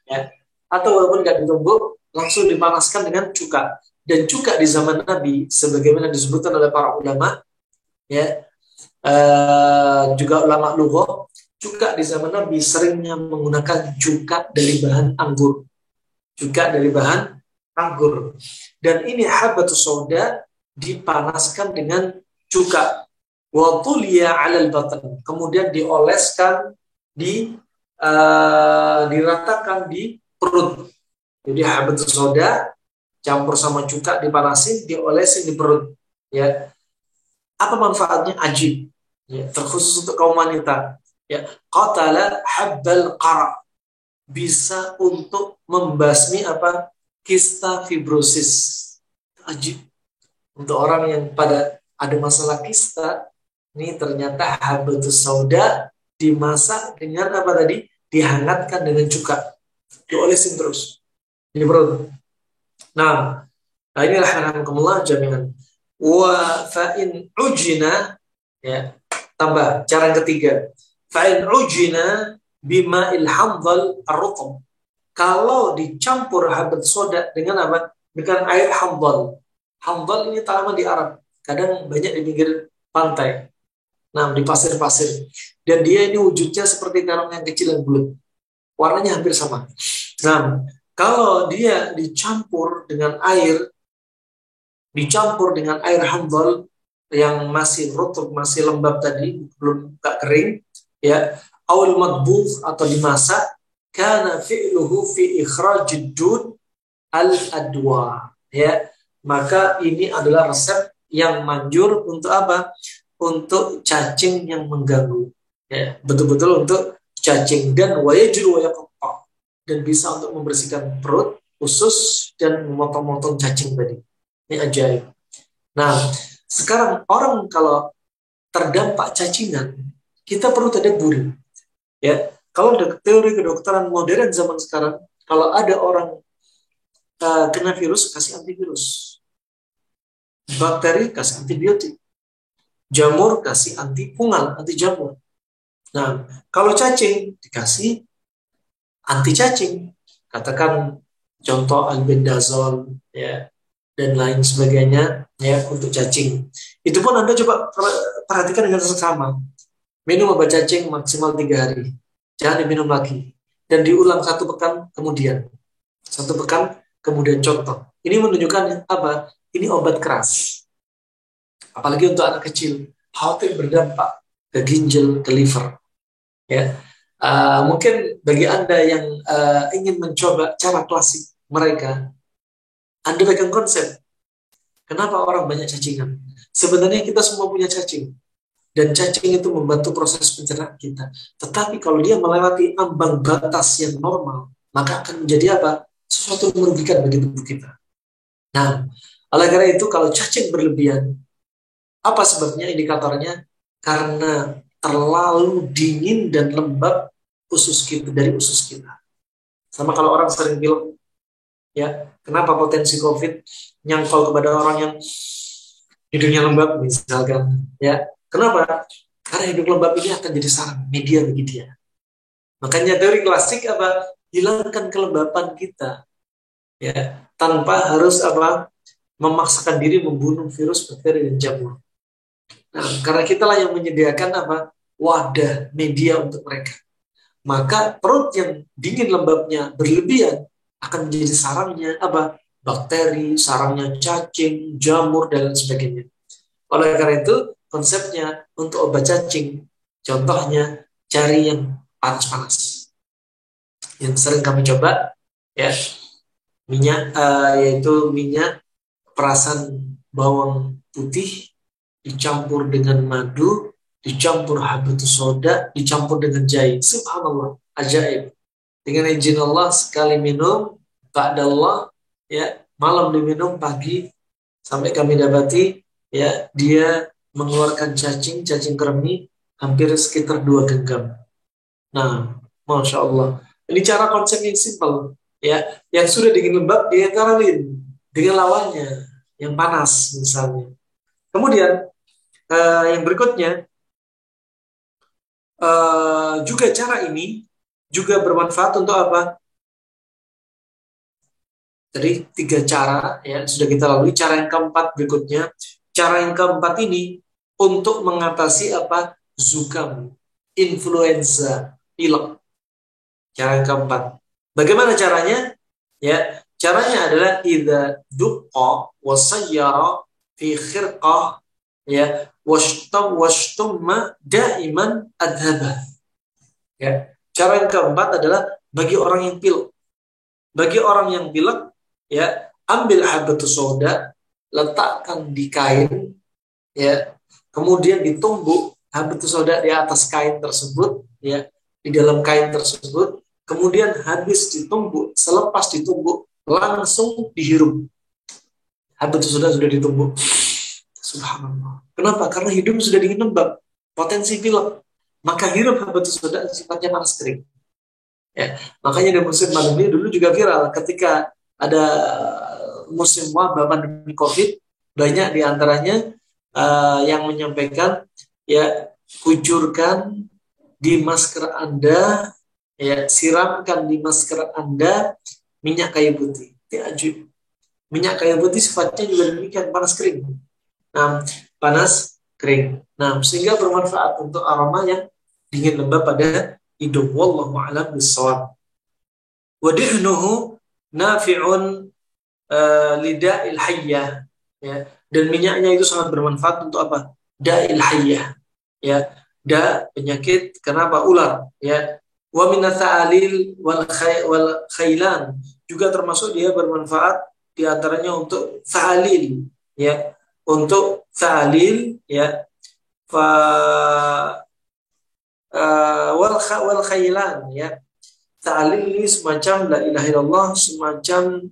Ya. Atau walaupun nggak ditumbuk, langsung dipanaskan dengan cuka. Dan cuka di zaman Nabi, sebagaimana disebutkan oleh para ulama, ya, juga ulama lughah, cuka di zaman Nabi seringnya menggunakan cuka dari bahan anggur. Cuka dari bahan anggur. Dan ini habatus sauda dipanaskan dengan cuka. Wa tuliya 'alal batan. Kemudian dioleskan, diratakan di perut. Jadi habatus sauda campur sama cuka dipanasin, diolesin di perut. Ya, apa manfaatnya? Ajib. Ya, terkhusus untuk kaum wanita. Ya, qatala habbal qara, bisa untuk membasmi apa? Kista fibrosis. Ajib. Untuk orang yang pada ada masalah kista, ini ternyata habatus sauda dimasak dengan apa tadi? Dihangatkan dengan cuka. Diolesin terus di perut. Nah, inilah rahmatullah jami'an. Wa fa'in ujina, ya, tambah cara yang ketiga. Fa'in ujina bima ilhamdal ar-rutab. Kalau dicampur habatus soda dengan apa? Dengan air hamdal. Hamdal ini tanaman di Arab. Kadang banyak di pinggir pantai. Nah, di pasir-pasir. Dan dia ini wujudnya seperti terong yang kecil dan bulat. Warnanya hampir sama. Nah, kalau dia dicampur dengan air hamdal yang masih rutub, masih lembab tadi, belum gak kering, ya, awal madbugh atau dimasak, kana fi'luhu fi ikhrajid dud al-adwa, ya, maka ini adalah resep yang manjur untuk apa? Untuk cacing yang mengganggu, ya, betul-betul untuk cacing. Dan wayajur wayakopak, dan bisa untuk membersihkan perut, usus, dan memotong-motong cacing tadi. Ini ajaib. Nah, sekarang orang kalau terdampak cacingan, kita perlu tadabburi. Ya, kalau teori kedokteran modern zaman sekarang, kalau ada orang kena virus, kasih antivirus. Bakteri, kasih antibiotik. Jamur, kasih anti fungal, anti jamur. Nah, kalau cacing, dikasih anti cacing. Katakan contoh albendazole, ya, dan lain sebagainya, ya, untuk cacing. Itu pun Anda coba perhatikan dengan seksama. Minum obat cacing maksimal 3 hari. Jangan diminum lagi. Dan diulang 1 pekan kemudian. 1 pekan kemudian contoh. Ini menunjukkan apa? Ini obat keras. Apalagi untuk anak kecil. Khawatir berdampak ke ginjal, ke liver. Ya. Mungkin bagi Anda yang ingin mencoba cara klasik mereka, Anda pegang konsep. Kenapa orang banyak cacingan? Sebenarnya kita semua punya cacing. Dan cacing itu membantu proses pencernaan kita. Tetapi kalau dia melewati ambang batas yang normal, maka akan menjadi apa? Sesuatu yang merugikan bagi tubuh kita. Nah, oleh karena itu kalau cacing berlebihan, apa sebabnya, indikatornya? Karena terlalu dingin dan lembab usus kita, dari usus kita. Sama kalau orang sering pilek, ya, kenapa potensi COVID nyangkol kepada orang yang hidungnya lembab misalkan, ya, kenapa? Karena hidung lembab ini akan jadi sarang media bagi dia. Makanya teori klasik apa? Hilangkan kelembapan kita, ya, tanpa harus apa? Memaksakan diri membunuh virus, bakteri, dan jamur. Nah, karena kitalah yang menyediakan apa? Wadah media untuk mereka. Maka perut yang dingin lembabnya berlebihan akan menjadi sarangnya apa? Bakteri, sarangnya cacing, jamur, dan lain sebagainya. Oleh karena itu, konsepnya untuk obat cacing. Contohnya cari yang panas-panas. Yang sering kami coba ya minyak yaitu minyak perasan bawang putih dicampur dengan madu, dicampur habatus soda, dicampur dengan jahe. Subhanallah, ajaib. Dengan izin Allah sekali minum, ba'dallah ya, malam diminum, pagi sampai kami dapati ya dia mengeluarkan cacing kremi hampir sekitar 2 genggam. Nah, masya Allah. Ini cara konsep yang simpel ya, yang sudah dingin lembab dia taruhin dengan lawannya yang panas misalnya. Kemudian yang berikutnya juga cara ini juga bermanfaat untuk apa? Jadi 3 cara ya sudah kita lalui. Cara yang keempat berikutnya, cara yang keempat ini untuk mengatasi apa? Zukam, influenza, pilek. Cara yang keempat. Bagaimana caranya? Ya, caranya adalah idza duqqa wa sayyara fi khirqah ya washtumma daiman adhaba. Ya. Cara yang keempat adalah bagi orang yang pilek. Bagi orang yang pilek ya, ambil habatus soda, letakkan di kain ya. Kemudian ditumbuk habatus soda di atas kain tersebut ya, di dalam kain tersebut. Kemudian habis ditumbuk, selepas ditumbuk langsung dihirup. Habatus soda sudah ditumbuk. Subhanallah. Kenapa? Karena hidung sudah dingin lembab, potensi pilek. Maka hirup habatus soda sifatnya panas kering. Ya, makanya di musim pandemi dulu juga viral ketika ada musim wabah pandemi COVID, banyak diantaranya yang menyampaikan ya kucurkan di masker Anda, ya siramkan di masker Anda minyak kayu putih. Ya, minyak kayu putih sifatnya juga demikian, panas kering. Nah, panas kering. Nah, sehingga bermanfaat untuk aroma yang dingin lembab pada hidung. Wallahu a'lam bishawab. Wa dihnuhu nafi'un lida'il hayyah ya. Dan minyaknya itu sangat bermanfaat untuk apa? Da'il hayyah ya. Penyakit kenapa ular ya. Wa min tha'alil wal khailan, juga termasuk dia bermanfaat di antaranya untuk tha'alil ya. Untuk tha'alil ya. Fa wal khailan ya. Ta'lil ini semacam la ilaha illallah, semacam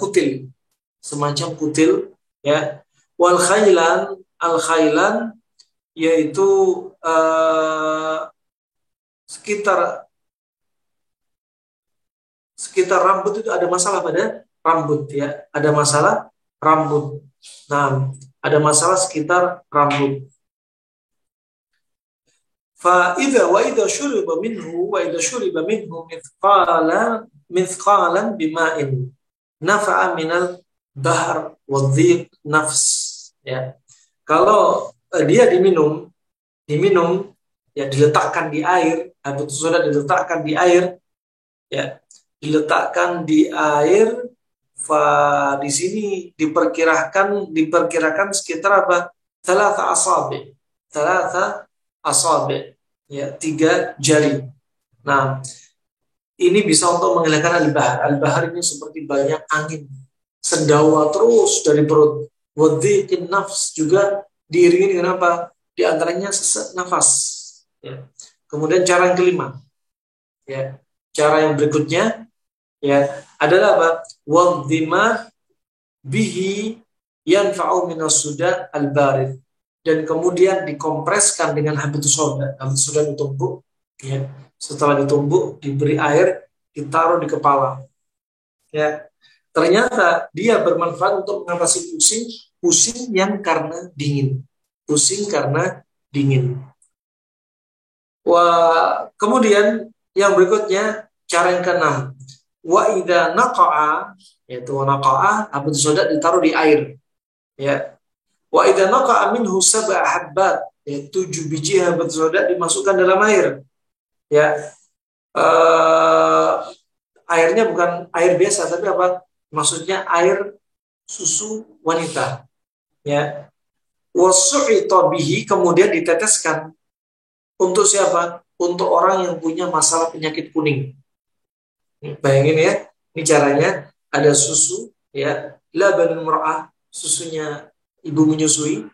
kutil, semacam kutil ya. Wal khailan, al khailan yaitu sekitar rambut itu, ada masalah pada rambut ya, ada masalah rambut. Nah, ada masalah sekitar rambut. وإذا شرب منه مثقالا بماء نفع من البحر والضيق نفس ya. Kalau dia diminum ya, diletakkan di air, atau sudah diletakkan di air ya, diletakkan di air. Di sini diperkirakan sekitar apa? Thalatha asabi ya, 3 jari. Nah, ini bisa untuk menghilangkan al-bahar. Al-bahar ini seperti banyak angin, sendawa terus dari perut. Wadhiqin nafs juga diiringi dengan apa? Di antaranya sesak nafas. Ya. Kemudian cara yang kelima, ya, cara yang berikutnya ya adalah apa? Wadhima bihi yanfa'u minas suda al-barid. Dan kemudian dikompreskan dengan habatus soda. Habatus soda ditumbuk, ya. Setelah ditumbuk, diberi air, ditaruh di kepala. Ya, ternyata dia bermanfaat untuk mengatasi pusing yang karena dingin. Pusing karena dingin. Kemudian yang berikutnya, cara yang keenam. Wa idza naqa'a, yaitu naqa'a, habatus soda ditaruh di air. Ya. Wa idza naqa'a minhu sab'a habbat, 7 biji habatus soda dimasukkan dalam air. Ya. Airnya bukan air biasa, tapi apa? Maksudnya air susu wanita. Ya. wasu'ita bihi, kemudian diteteskan. Untuk siapa? Untuk orang yang punya masalah penyakit kuning. Bayangin ya, ini caranya ada susu ya, labanul mar'ah, susunya ibu menyusui,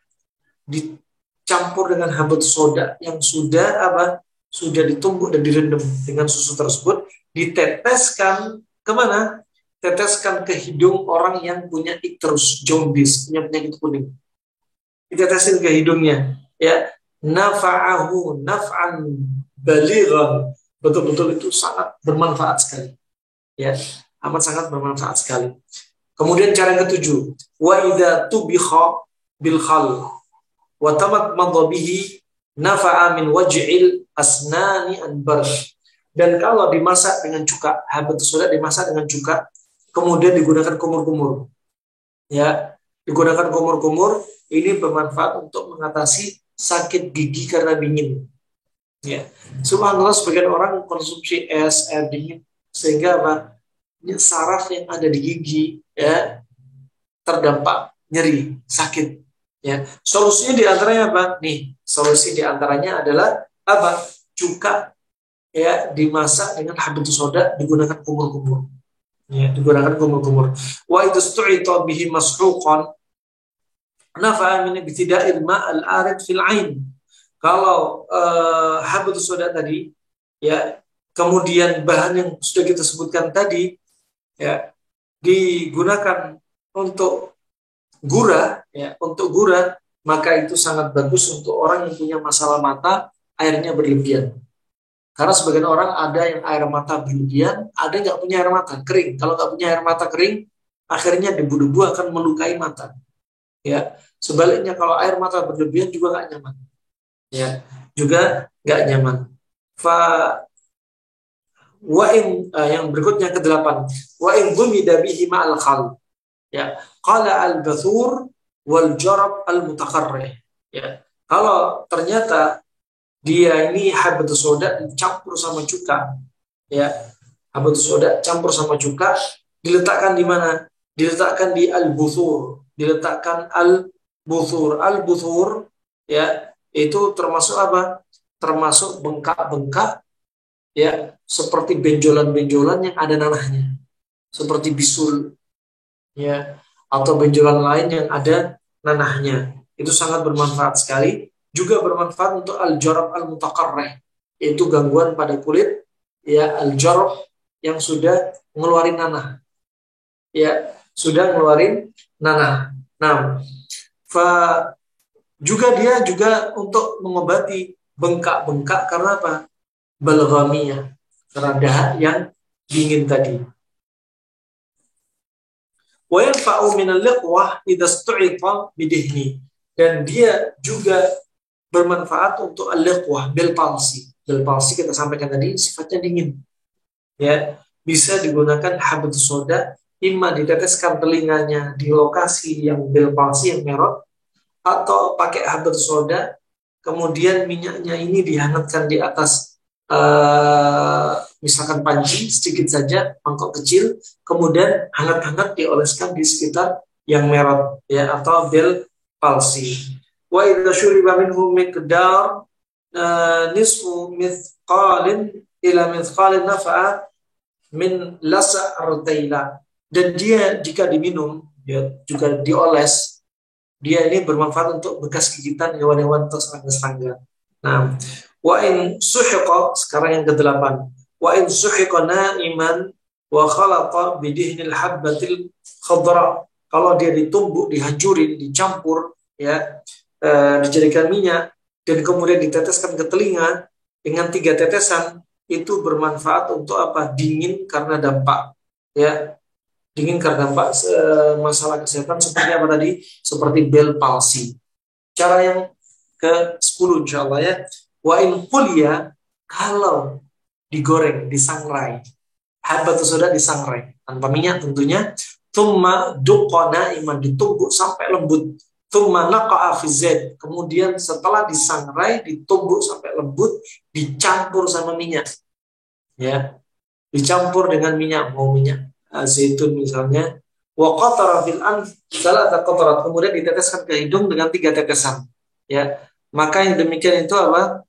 dicampur dengan habat soda yang sudah apa? Sudah ditumbuk dan direndam dengan susu tersebut, diteteskan kemana? Teteskan ke hidung orang yang punya ikterus, jaundice, punya penyakit kuning. Ditetesin ke hidungnya, ya, nafa'ahu naf'an balighan, betul-betul itu sangat bermanfaat sekali, ya, amat sangat bermanfaat sekali. Kemudian cara yang ketujuh, wa idza tubikha bil khal wa tamat madhabihi nafa'a min waj'il asnani anbar. Dan kalau dimasak dengan cuka, habatus sauda dimasak dengan cuka, kemudian digunakan kumur-kumur, ya, digunakan kumur-kumur, ini bermanfaat untuk mengatasi sakit gigi karena dingin, ya. Subhanallah, sebagian orang konsumsi es, air dingin, sehingga apa? Saraf yang ada di gigi, ya, terdampak nyeri, sakit, ya. Solusinya diantaranya apa? Nih, solusi diantaranya adalah apa? Cuka, ya, dimasak dengan habatus sauda, digunakan kumur-kumur, ya, digunakan kumur-kumur. Wa idustu'ita bihi masruqan nafa'a min ibtida'il ma'al arid fil ain. Kalau habatus sauda tadi, ya, kemudian bahan yang sudah kita sebutkan tadi, ya, digunakan untuk gurah, ya, untuk gurah, maka itu sangat bagus untuk orang yang punya masalah mata, airnya berlebihan. Karena sebagian orang ada yang air mata berlebihan, ada yang nggak punya air mata kering. Kalau nggak punya air mata kering, akhirnya debu-debu akan melukai mata, ya. Sebaliknya kalau air mata berlebihan juga nggak nyaman, ya, juga nggak nyaman. Fa wa in yang berikutnya ke-8, wa in gumida bihi ma'al khal, ya, qala al-bathur wal jarab al-mutakarrih, ya. Kalau ternyata dia ini habatus sauda dicampur sama cuka, ya, habatus sauda campur sama cuka, diletakkan di mana? Diletakkan di al-buthur, diletakkan al-buthur. Al-buthur, ya, itu termasuk apa? Termasuk bengkak-bengkak, ya, seperti benjolan-benjolan yang ada nanahnya, seperti bisul, ya, atau benjolan lain yang ada nanahnya. Itu sangat bermanfaat sekali. Juga bermanfaat untuk al-jarab al-mutakarrih, yaitu gangguan pada kulit, ya, al-jarab yang sudah ngeluarin nanah, ya, sudah ngeluarin nanah. Nah, juga dia juga untuk mengobati bengkak-bengkak karena apa? Balghamiyah, karena dahak yang dingin tadi. Wa yanfa'u min al-liqwah idza istu'ita bidihni, dan dia juga bermanfaat untuk al-liqwah, bel palsi. Bel palsi kita sampaikan tadi sifatnya dingin, ya, bisa digunakan habatus sauda, imma diteteskan telinganya di lokasi yang bel palsi yang merah, atau pakai habatus sauda, kemudian minyaknya ini dihangatkan di atas misalkan panci sedikit saja, mangkok kecil, kemudian hangat-hangat dioleskan di sekitar yang merah, ya, atau bel palsi. Wa idza syuriba minhu miqdar nisfu mithqalin ila mithqalin nafa'a min lasa' artaila, dan dia jika diminum, ya, juga dioles, dia ini bermanfaat untuk bekas gigitan hewan-hewan atau serangga-serangga. Nah, wa in suhiqa, sekarang yang ke-8, wa in suhiqa na'iman wa khalaqa bidihnil habbatil khadra, kalau dia ditumbuk, dihancurin, dicampur, ya, dijadikan minyak, dan kemudian diteteskan ke telinga dengan 3 tetesan, itu bermanfaat untuk apa? Dingin karena dampak, ya, dingin karena dampak masalah kesehatan seperti apa tadi? Seperti bel palsi. Cara yang ke-10 insyaallah, ya. Wa in quliya, kalau digoreng, disangrai, habatus sauda disangrai tanpa minyak tentunya, thumma duqana iman, ditumbuk sampai lembut, thumma naqa'a fi zaid, kemudian setelah disangrai, ditumbuk sampai lembut, dicampur sama minyak, ya, dicampur dengan minyak, mau minyak zaitun misalnya, wa qatara fil anf salata qatarat, kemudian diteteskan ke hidung dengan 3 tetesan, ya. Maka yang demikian itu apa?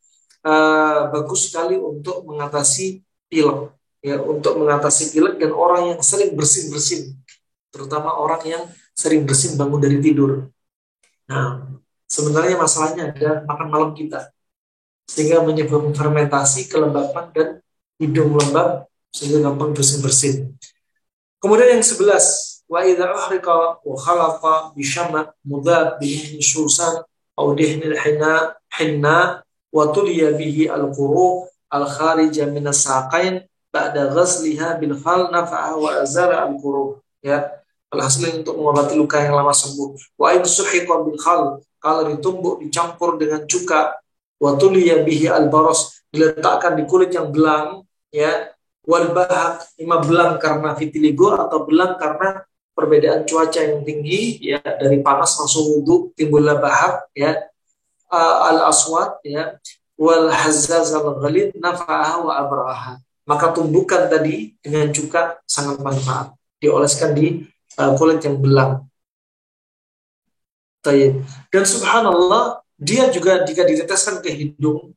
Bagus sekali untuk mengatasi pilek, ya, untuk mengatasi pilek dan orang yang sering bersin-bersin, terutama orang yang sering bersin bangun dari tidur. Nah, sebenarnya masalahnya ada makan malam kita, sehingga menyebabkan fermentasi, kelembapan, dan hidung lembab sehingga gampang bersin-bersin. Kemudian yang 11, wa idza uhriqa wa khalaqa bi syama mudab bi syusan aw dihnil hinna wa tuliya bihi al-quru al-kharija min as-saqain ba'da ghasliha bil khal nafa'a wa azara al-quru, ya. Alhasil untuk mengobati luka yang lama sembuh. Wa in suhiqa bil khal, kalau ditumbuk dicampur dengan cuka, wa tuliya bihi al-baras, diletakkan di kulit yang belang, ya, wal bahak, ima belang karena vitiligo atau belang karena perbedaan cuaca yang tinggi, ya, dari panas langsung wudhu timbullah bahak, ya, al aswad, ya, wal hazzaz al ghalid nafa'aha wa abraha, maka tumbukan tadi dengan cuka sangat manfaat, dioleskan di kulit yang belang. Dan subhanallah, dia juga jika diteteskan ke hidung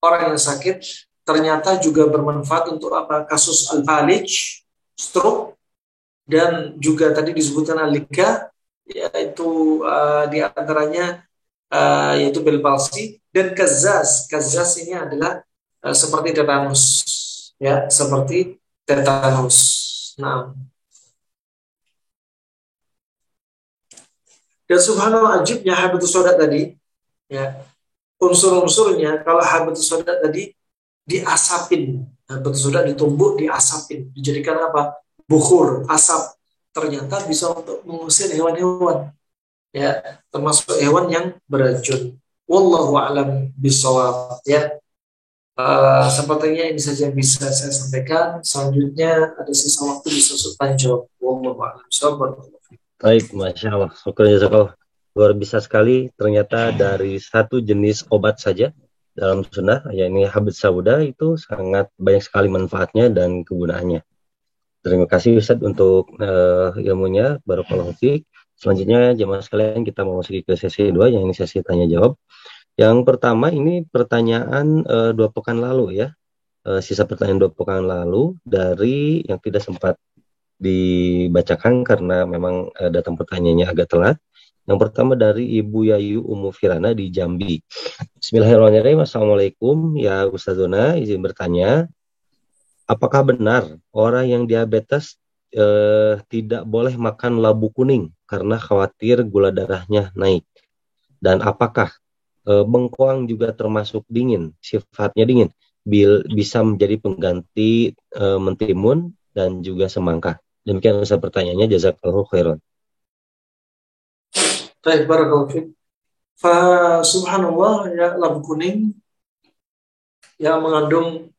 orang yang sakit, ternyata juga bermanfaat untuk apa? Kasus al-falij, stroke, dan juga tadi disebutkan al-lika, yaitu di antaranya yaitu bel palsi, dan kazaz. Kazaz ini adalah seperti tetanus, ya, seperti tetanus. Nah, dan subhanallah ajibnya habatus sauda tadi, ya, unsur-unsurnya kalau habatus sauda tadi diasapin, habatus sauda ditumbuk, diasapin, dijadikan apa? Bukhur, asap, ternyata bisa untuk mengusir hewan-hewan, ya, termasuk hewan yang beracun. Wallahu a'lam bishawab, ya. Sepertinya ini saja yang bisa saya sampaikan. Selanjutnya ada sisa waktu bisa sultan jawab. Wallahu a'lam bishawab. Baik, Masya Allah. Syukur jazakallah. Luar biasa sekali. Ternyata dari satu jenis obat saja dalam sunnah, yakni habat sauda, itu sangat banyak sekali manfaatnya dan kegunaannya. Terima kasih Ustaz untuk ilmunya. Barakallahu fiik. Selanjutnya jemaah sekalian, kita mau masuk ke sesi 2, yang ini sesi tanya jawab. Yang pertama ini pertanyaan 2 pekan lalu, ya. Sisa pertanyaan 2 pekan lalu dari yang tidak sempat dibacakan karena memang datang pertanyaannya agak telat. Yang pertama dari Ibu Yayu Umu Firana di Jambi. Bismillahirrahmanirrahim. Assalamualaikum ya Ustazuna, izin bertanya, apakah benar orang yang diabetes tidak boleh makan labu kuning karena khawatir gula darahnya naik? Dan apakah bengkoang juga termasuk dingin, sifatnya dingin, bisa menjadi pengganti mentimun dan juga semangka? Demikian Ustaz pertanyaannya, jazakallahu khairan. Baik, barakallahu fiik. Subhanallah, ya, labu kuning yang mengandung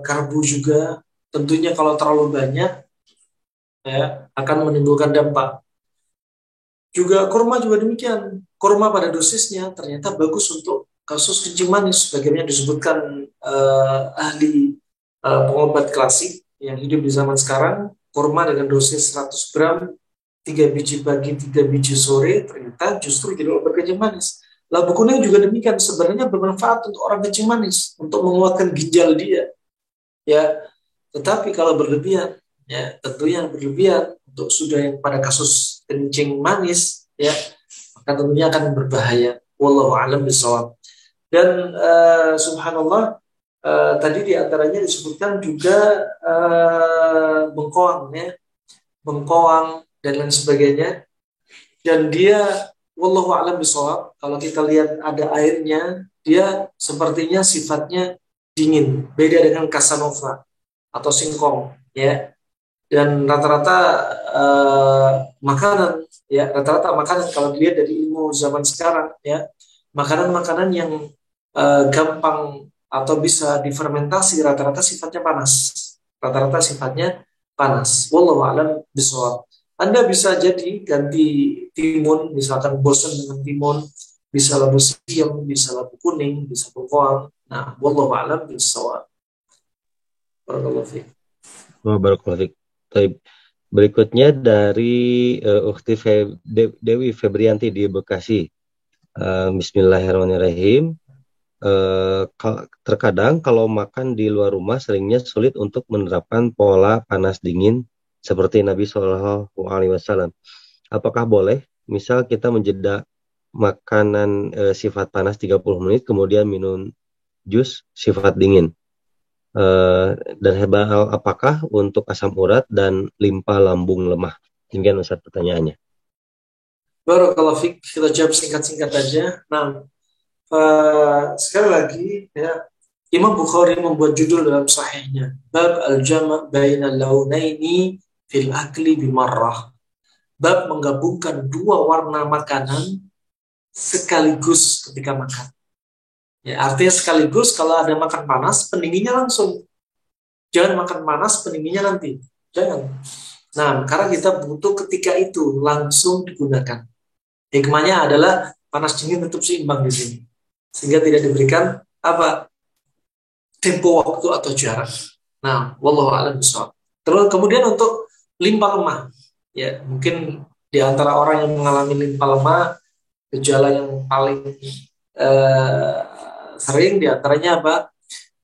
karbo juga, tentunya kalau terlalu banyak, ya, akan menimbulkan dampak. Juga kurma juga demikian. Kurma pada dosisnya ternyata bagus untuk kasus kencing manis, bagaimana disebutkan ahli pengobat klasik yang hidup di zaman sekarang. Kurma dengan dosis 100 gram, 3 biji pagi, 3 biji sore, ternyata justru jadi obat kencing manis. Labu kuning juga demikian, sebenarnya bermanfaat untuk orang kencing manis, untuk menguatkan ginjal dia, ya. Tetapi kalau berlebihan, ya, tentunya berlebihan untuk sudah yang pada kasus kencing manis, ya, maka tentunya akan berbahaya. Wallahu a'lam bishawab. Dan subhanallah, tadi diantaranya disebutkan juga bengkoang, ya, bengkoang dan lain sebagainya. Dan dia, wallahu a'lam bishawab, kalau kita lihat ada airnya, dia sepertinya sifatnya dingin, beda dengan casanova atau singkong, ya. Dan rata-rata makanan, ya, rata-rata makanan kalau dilihat dari ilmu zaman sekarang, ya, makanan-makanan yang gampang atau bisa difermentasi rata-rata sifatnya panas. Rata-rata sifatnya panas. Wallahu a'lam bishawab. Anda bisa jadi ganti timun, misalkan bosan dengan timun, bisa labu siam, bisa labu kuning, bisa bengkoang. Nah, wallahu a'lam bishawab. Barakallahu fiik. Barakallahu fiik. Baik. Berikutnya dari Dewi Febrianti di Bekasi. Bismillahirrahmanirrahim. Terkadang kalau makan di luar rumah seringnya sulit untuk menerapkan pola panas dingin seperti Nabi Shallallahu Alaihi Wasallam. Apakah boleh, misal kita menjeda makanan sifat panas 30 menit, kemudian minum jus sifat dingin? Dan herbal apakah untuk asam urat dan limpa lambung lemah? Demikian Ustaz pertanyaannya. Barakallahu fiik, kita jawab singkat-singkat aja. Nah, sekali lagi ya, Imam Bukhari membuat judul dalam sahihnya, bab al-jama' baina launaini fil akli bimarrah. Bab menggabungkan dua warna makanan sekaligus ketika makan. Ya, artinya sekaligus kalau ada makan panas, pendinginnya langsung. Jangan makan panas, pendinginnya nanti. Jangan. Nah, karena kita butuh ketika itu langsung digunakan. Hikmahnya adalah panas dingin tetap seimbang di sini. Sehingga tidak diberikan tempo waktu atau jarak. Nah, wallahu a'lam bishawab. Terus kemudian untuk limpa lemah, ya mungkin di antara orang yang mengalami limpa lemah, gejala yang paling sering di antaranya apa?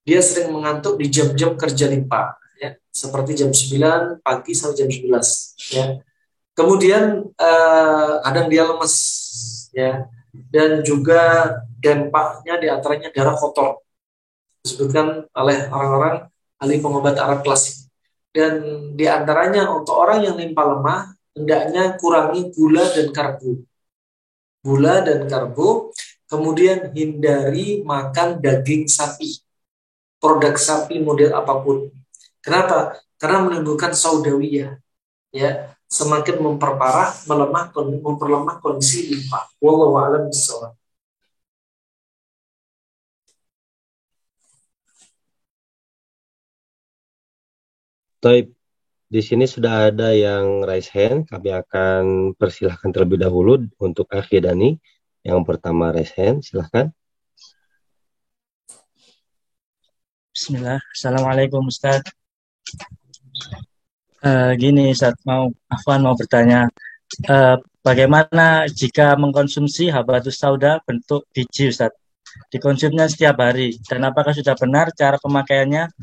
Dia sering mengantuk di jam-jam kerja limpa, ya, seperti jam 9 pagi sampai jam 11, ya. Kemudian kadang dia lemes, ya, dan juga dampaknya di antaranya darah kotor, disebutkan oleh orang-orang ahli pengobat Arab klasik. Dan di antaranya untuk orang yang limpa lemah, hendaknya kurangi gula dan karbo. Gula dan karbo, kemudian hindari makan daging sapi, produk sapi model apapun. Kenapa? Karena menimbulkan saudawiyah, ya, semakin memperlemah kondisi limpa. Wallahu a'lam bishawab. Taib, di sini sudah ada yang raise hand. Kami akan persilahkan terlebih dahulu untuk Akhi Dani. Yang pertama raise hand, silahkan. Bismillah. Assalamualaikum Ustaz. Gini Ustaz, Afwan mau bertanya, bagaimana jika mengkonsumsi habatus sauda bentuk biji Ustaz? Dikonsumsinya setiap hari, dan apakah sudah benar cara pemakaiannya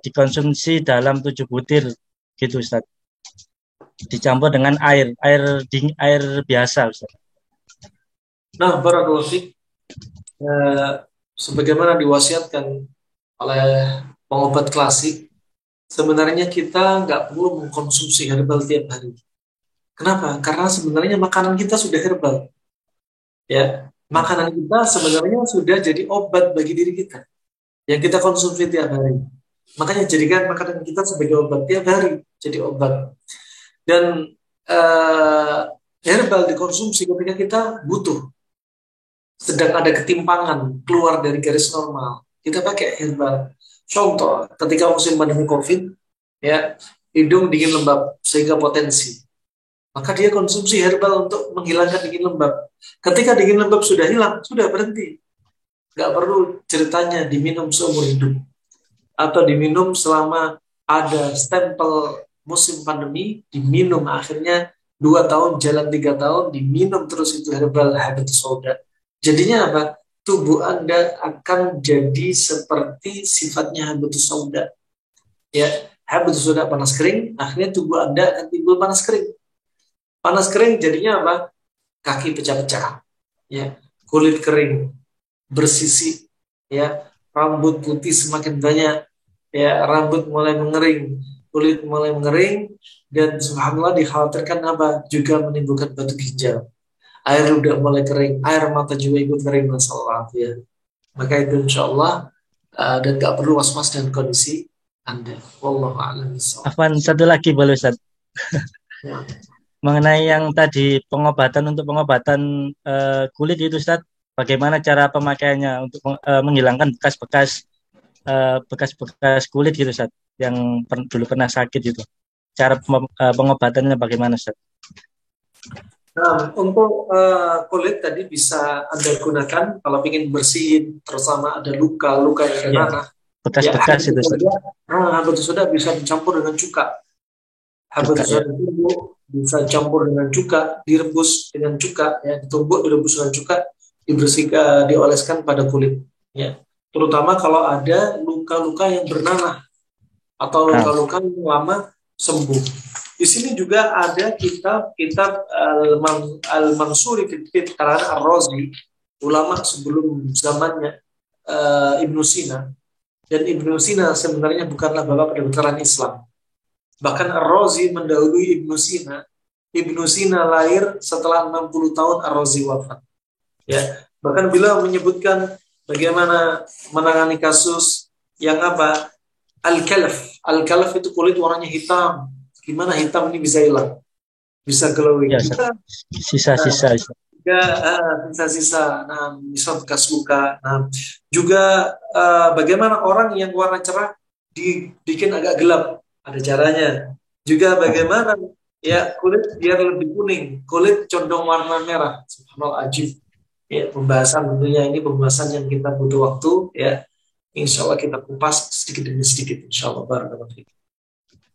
dikonsumsi dalam 7 butir gitu Ustaz? Dicampur dengan air biasa Ustaz. Nah, barakallahu fiik. Sebagaimana diwasiatkan oleh pengobat klasik, sebenarnya kita nggak perlu mengkonsumsi herbal tiap hari. Kenapa? Karena sebenarnya makanan kita sudah herbal. Ya, makanan kita sebenarnya sudah jadi obat bagi diri kita yang kita konsumsi tiap hari. Makanya jadikan makanan kita sebagai obat tiap hari, jadi obat. Dan herbal dikonsumsi ketika kita butuh, sedang ada ketimpangan keluar dari garis normal, kita pakai herbal. Contoh, ketika musim pandemi COVID, ya, hidung dingin lembab sehingga potensi, maka dia konsumsi herbal untuk menghilangkan dingin lembab. Ketika dingin lembab sudah hilang, sudah berhenti. Nggak perlu ceritanya diminum seumur hidup atau diminum selama ada stempel musim pandemi, diminum akhirnya 2 tahun, jalan 3 tahun, diminum terus itu herbal habatus sauda. Jadinya apa? Tubuh Anda akan jadi seperti sifatnya habatus sauda. Ya, habatus sauda panas kering, akhirnya tubuh Anda akan timbul panas kering. Panas kering jadinya apa? Kaki pecah-pecah, ya, kulit kering, bersisik, ya, rambut putih semakin banyak, ya, rambut mulai mengering, kulit mulai mengering, dan subhanallah dikhawatirkan apa? Juga menimbulkan batu ginjal. Air udah mulai kering, air mata juga ikut kering, masalah ya. Maka itu insya Allah dan gak perlu was-was dengan kondisi Anda. Wallahu a'lam bishawab. Afwan, satu lagi boleh Ustaz? Ya. Mengenai yang tadi pengobatan kulit itu Ustaz, bagaimana cara pemakaiannya untuk menghilangkan bekas-bekas kulit gitu Ustaz, yang dulu pernah sakit gitu. Cara pengobatannya bagaimana Ustaz? Nah, untuk kulit tadi bisa Anda gunakan kalau ingin bersihin, terutama ada luka-luka yang ada nanah. Bekas-bekas itu Ustaz. Habatus sauda bisa dicampur dengan cuka. Cuka Habatus ya. sauda ditumbuk, bisa campur dengan cuka, direbus dengan cuka, ya, ditumbuk, direbus dengan cuka, dibersihkan, dioleskan pada kulit, ya. Terutama kalau ada luka-luka yang bernanah atau Nah, luka-luka yang lama sembuh. Di sini juga ada kitab Al-Mansuri fi karangan Ar-Razi, ulama sebelum zamannya Ibnu Sina. Dan Ibnu Sina sebenarnya bukanlah bapak kedokteran Islam. Bahkan Ar-Razi mendahului Ibnu Sina. Ibnu Sina lahir setelah 60 tahun Ar-Razi wafat. Ya, bahkan beliau menyebutkan bagaimana menangani kasus yang apa? Al-Kalaf. Al-Kalaf itu kulit warnanya hitam. Gimana hitam ini bisa hilang? Bisa glowing. ya, Juga sisa-sisa. juga sisa-sisa, nah, misal bekas luka. Nah, juga bagaimana orang yang warna cerah dibikin agak gelap, ada caranya. Juga bagaimana ya kulit biar lebih kuning, kulit condong warna merah. Subhanallah, ajib. Ya, pembahasan tentunya ini pembahasan yang kita butuh waktu, ya. Insya Allah kita kupas sedikit demi sedikit. Insya Allah. Barakallahu fiik.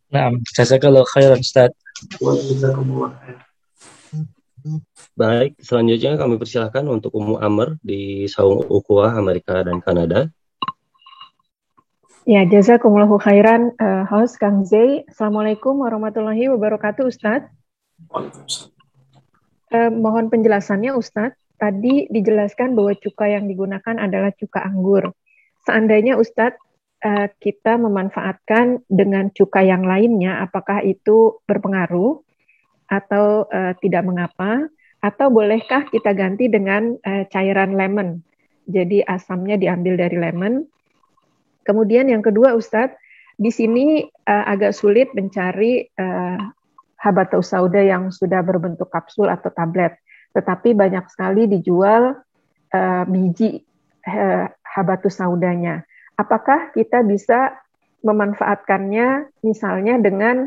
Nah, jazakallahu khairan Ustaz. Wa jazakumullah khair. Baik, selanjutnya kami persilahkan untuk Ummu Amr di Saung Ukhuwah Amerika dan Kanada. Ya, jazakumullahu khairan, host Kang Zey. Assalamualaikum warahmatullahi wabarakatuh, Ustadz. Waalaikumsalam. Mohon penjelasannya, Ustadz. Tadi dijelaskan bahwa cuka yang digunakan adalah cuka anggur. Seandainya Ustadz, kita memanfaatkan dengan cuka yang lainnya, apakah itu berpengaruh atau tidak mengapa? Atau bolehkah kita ganti dengan cairan lemon? Jadi asamnya diambil dari lemon. Kemudian yang kedua, Ustadz, di sini agak sulit mencari habatus sauda yang sudah berbentuk kapsul atau tablet. Tetapi banyak sekali dijual biji habatus saudanya. Apakah kita bisa memanfaatkannya misalnya dengan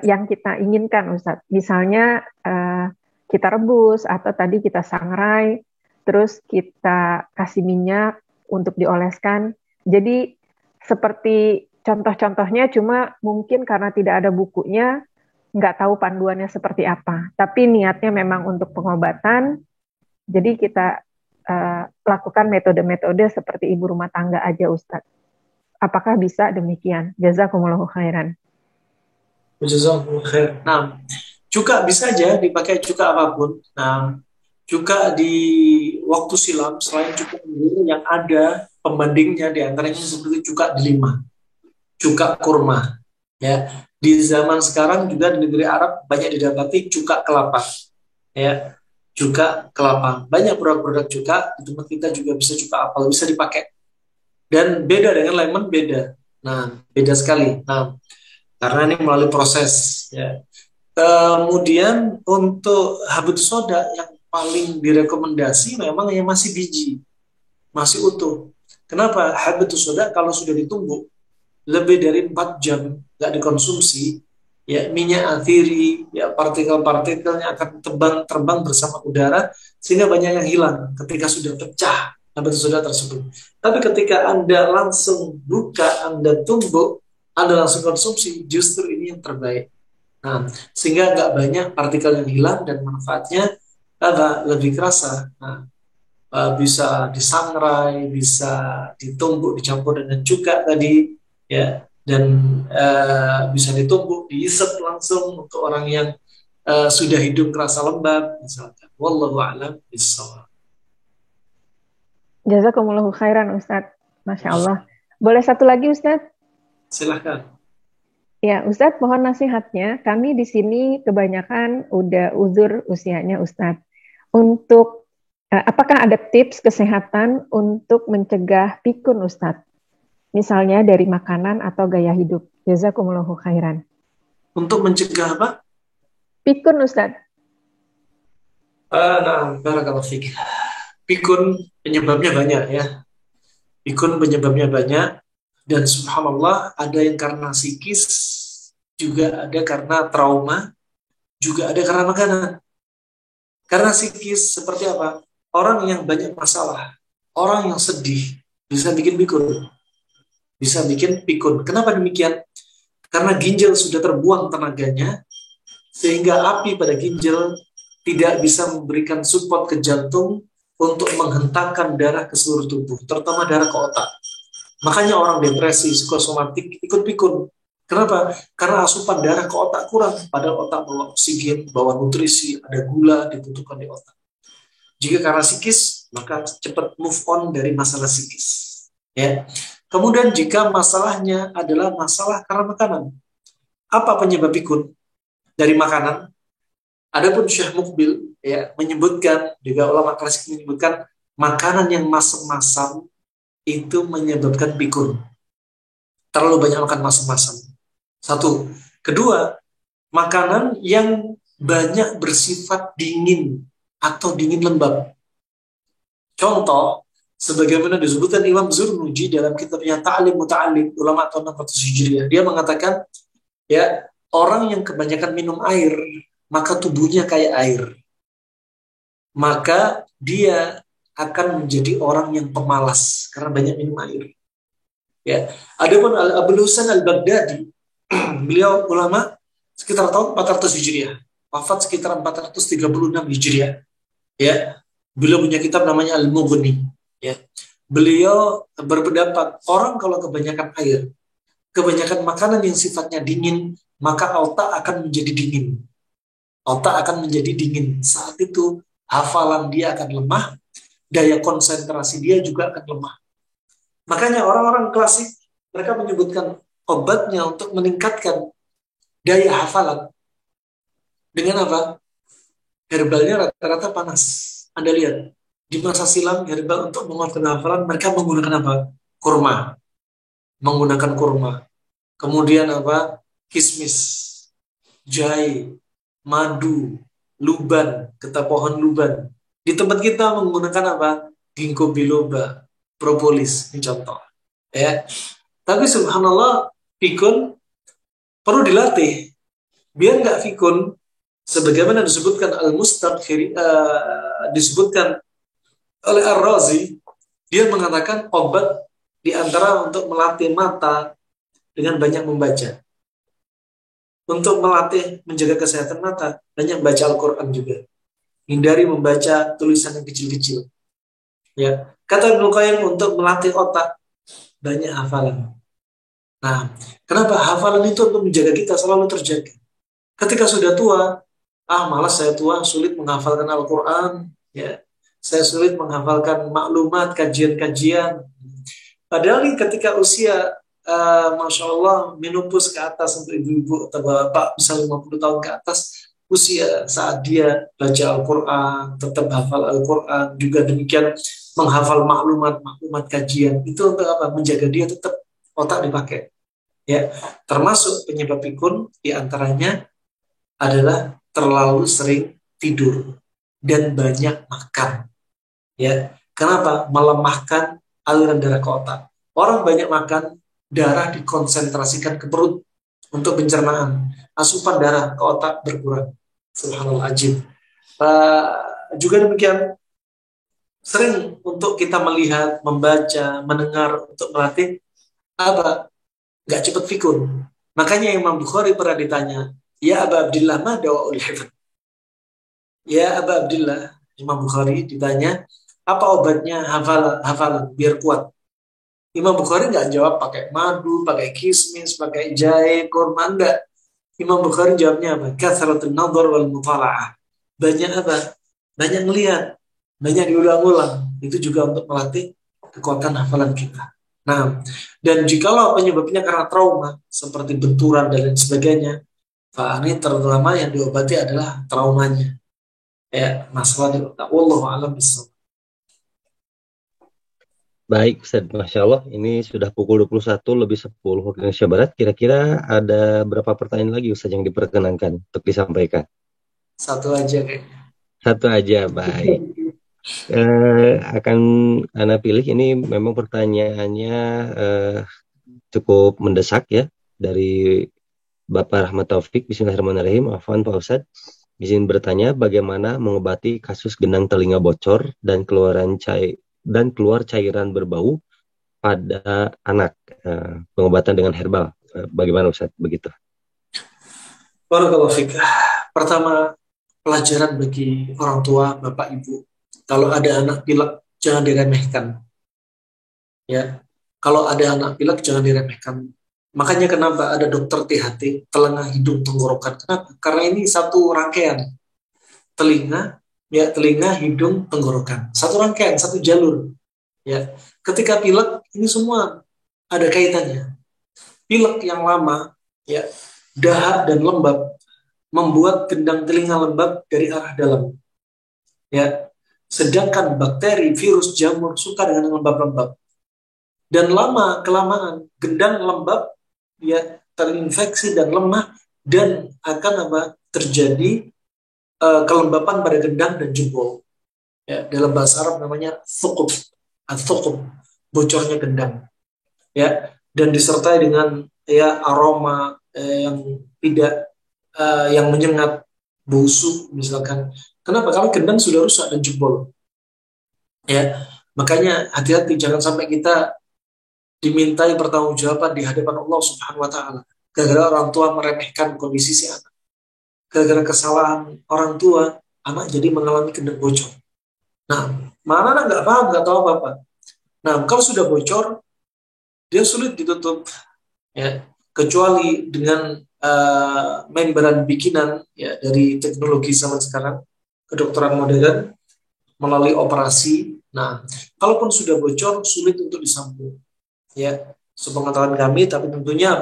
yang kita inginkan, Ustadz? Misalnya kita rebus atau tadi kita sangrai, terus kita kasih minyak untuk dioleskan. Jadi seperti contoh-contohnya, cuma mungkin karena tidak ada bukunya, nggak tahu panduannya seperti apa. Tapi niatnya memang untuk pengobatan, jadi kita lakukan metode-metode seperti ibu rumah tangga aja, Ustadz. Apakah bisa demikian? Jazakumullahu khairan. Jazakumullah khair. Nah, cuka bisa aja dipakai cuka apapun. Nah, cuka di waktu silam selain cuka anggur yang ada pembandingnya diantaranya seperti cuka delima, cuka kurma. Ya, di zaman sekarang juga di negeri Arab banyak didapati cuka kelapa. Ya, cuka kelapa. Banyak produk-produk cuka di tempat kita juga bisa cuka apel bisa dipakai. Dan beda dengan lemon beda. Nah, beda sekali. Nah, karena ini melalui proses. Ya. Kemudian untuk habatus soda yang paling direkomendasi memang yang masih biji, masih utuh. Kenapa? Habatus soda kalau sudah ditumbuk lebih dari 4 jam nggak dikonsumsi, ya minyak athiri, ya partikel-partikelnya akan terbang bersama udara sehingga banyak yang hilang ketika sudah pecah habatus soda tersebut. Tapi ketika Anda langsung buka, Anda tumbuk, Anda langsung konsumsi, justru ini yang terbaik. Nah, sehingga nggak banyak partikel yang hilang dan manfaatnya agak lebih kerasa. Nah, bisa disangrai, bisa ditumbuk, dicampur dengan cuka tadi, ya, dan bisa ditumbuk, diisep langsung untuk orang yang sudah hidung kerasa lembab, misalkan. Wallahu a'lam bishawab. Jazakumullahu khairan, Ustadz. Masya Allah. Boleh satu lagi, Ustadz? Silahkan. Ya, Ustadz, mohon nasihatnya. Kami di sini kebanyakan udah uzur usianya, Ustadz. Untuk apakah ada tips kesehatan untuk mencegah pikun, Ustadz? Misalnya dari makanan atau gaya hidup. Jazakumullahu khairan. Untuk mencegah apa? Pikun, Ustadz. Nah, barakallahu fiik. Pikun penyebabnya banyak ya. Pikun penyebabnya banyak. Dan subhanallah ada yang karena psikis, juga ada karena trauma, juga ada karena makanan. Karena psikis seperti apa? Orang yang banyak masalah, orang yang sedih bisa bikin pikun. Bisa bikin pikun. Kenapa demikian? karena ginjal sudah terbuang tenaganya, sehingga api pada ginjal tidak bisa memberikan support ke jantung untuk menghentakkan darah ke seluruh tubuh, terutama darah ke otak. Makanya orang depresi, psikosomatik ikut pikun. Kenapa? Karena asupan darah ke otak kurang, padahal otak bawa oksigen, bawa nutrisi, ada gula dibutuhkan di otak. Jika karena psikis, maka cepat move on dari masalah psikis. Ya. Kemudian jika masalahnya adalah masalah karena makanan, apa penyebab pikun? Dari makanan. Adapun Syekh Mukbil ya menyebutkan, juga ulama klasik menyebutkan, makanan yang masam-masam itu menyebabkan pikun. Terlalu banyak makan masam-masam. Satu. Kedua, makanan yang banyak bersifat dingin atau dingin lembab. Contoh, sebagaimana disebutkan Imam Zurnuji dalam kitabnya Ta'lim Muta'alim, ulama tahun 600 Hijriah. Dia mengatakan, ya, orang yang kebanyakan minum air, maka tubuhnya kayak air. Maka dia akan menjadi orang yang pemalas karena banyak minum air. Ya, adapun Abul Husain Al-Baghdadi, beliau ulama sekitar tahun 400 Hijriah, wafat sekitar 436 Hijriah. Ya, beliau punya kitab namanya Al-Mughni. Ya, beliau berpendapat orang kalau kebanyakan air, kebanyakan makanan yang sifatnya dingin, maka otak akan menjadi dingin. Otak akan menjadi dingin. Saat itu hafalan dia akan lemah, daya konsentrasi dia juga akan lemah. Makanya orang-orang klasik mereka menyebutkan obatnya untuk meningkatkan daya hafalan dengan apa? Herbalnya rata-rata panas. Anda lihat di masa silam herbal untuk menguatkan hafalan mereka menggunakan apa? Kurma, menggunakan kurma. Kemudian apa? Kismis, jahe, madu, luban, getah pohon luban. Di tempat kita menggunakan apa? Ginkgo biloba, propolis, ini contoh. Ya. Tapi subhanallah, pikun perlu dilatih. Biar nggak pikun, sebagaimana disebutkan Al-Mustadkhiri, disebutkan oleh Ar-Razi, dia mengatakan obat di antara untuk melatih mata dengan banyak membaca. Untuk melatih menjaga kesehatan mata, banyak baca Al-Quran juga. Hindari membaca tulisan yang kecil-kecil. Ya, kata Ibnu Qayyim untuk melatih otak, banyak hafalan. Nah, kenapa hafalan itu untuk menjaga kita selalu terjaga? Ketika sudah tua, malas saya tua, sulit menghafalkan Al-Quran, ya, saya sulit menghafalkan maklumat, kajian-kajian. Padahal ketika usia, Masya Allah, menopause ke atas untuk ibu-ibu atau bapak, misalnya 50 tahun ke atas, usia saat dia baca Al-Quran, tetap hafal Al-Quran, juga demikian menghafal maklumat kajian, itu untuk apa? Menjaga dia tetap otak dipakai. Ya, termasuk penyebab pikun diantaranya adalah terlalu sering tidur dan banyak makan. Ya, kenapa? Melemahkan aliran darah ke otak. Orang banyak makan, darah dikonsentrasikan ke perut untuk pencernaan. Asupan darah ke otak berkurang. Subhanallah, ajib. Juga demikian, sering untuk kita melihat, membaca, mendengar untuk melatih apa? Nggak cepat pikun. Makanya Imam Bukhari pernah ditanya, ya Aba Abdillah, ma dawa'ul hifd? Ya Aba Abdillah, Imam Bukhari ditanya, apa obatnya hafalan biar kuat? Imam Bukhari nggak jawab pakai madu, pakai kismis, pakai jahe, kurma, enggak. Imam Bukhari jawabnya apa? Kathratun nadhar wal mutala'ah. Banyak apa? Banyak melihat, banyak diulang-ulang. Itu juga untuk melatih kekuatan hafalan kita. Nah, dan jikalau penyebabnya karena trauma, seperti benturan dan lain sebagainya, ini terutama yang diobati adalah traumanya. Ya, masalah di otak. Wallahu a'lam bishawab. Baik, Ustaz. Masya Allah, ini sudah pukul 21 lebih 10 waktu Indonesia Barat. Kira-kira ada berapa pertanyaan lagi, Ustaz, yang diperkenankan untuk disampaikan? Satu aja kayaknya. Satu aja, baik. Akan Ana pilih, ini memang pertanyaannya cukup mendesak ya, dari Bapak Rahmat Taufik. Bismillahirrahmanirrahim. Afwan Pak Ustadz, izin bertanya bagaimana mengobati kasus genang telinga bocor dan keluar cairan berbau pada anak, pengobatan dengan herbal. Bagaimana Ustaz begitu? Barakallahu fiik. Pertama, pelajaran bagi orang tua, bapak ibu. Kalau ada anak pilek, jangan diremehkan. Ya, kalau ada anak pilek, jangan diremehkan. Makanya kenapa ada dokter THT, telinga, hidung, tenggorokan. Kenapa? Karena ini satu rangkaian. Telinga, ya telinga, hidung, tenggorokan. Satu rangkaian, satu jalur. Ya, ketika pilek, ini semua ada kaitannya. Pilek yang lama, ya, dahak dan lembab, membuat gendang telinga lembab dari arah dalam. Ya, sedangkan bakteri, virus, jamur suka dengan lembab-lembab. Dan kelamaan gendang lembab, ya, terinfeksi dan lemah, dan akan terjadi kelembapan pada gendang dan jempol. Ya, dalam bahasa Arab namanya thuqub, bocornya gendang. Ya, dan disertai dengan ya aroma yang tidak yang menyengat, busuk misalkan. Kenapa? Kalau gendang sudah rusak dan jebol. Ya, makanya hati-hati, jangan sampai kita dimintai pertanggungjawaban di hadapan Allah Subhanahu wa taala. Gara-gara orang tua meremehkan kondisi si anak. Gara-gara kesalahan orang tua, anak jadi mengalami gendang bocor. Nah, mana anak nggak paham, nggak tahu apa-apa. Nah, kalau sudah bocor, dia sulit ditutup. Ya, kecuali dengan membran bikinan, ya, dari teknologi zaman sekarang, kedokteran modern melalui operasi. Nah, kalaupun sudah bocor, sulit untuk disambung. Ya, sepengetahuan kami, tapi tentunya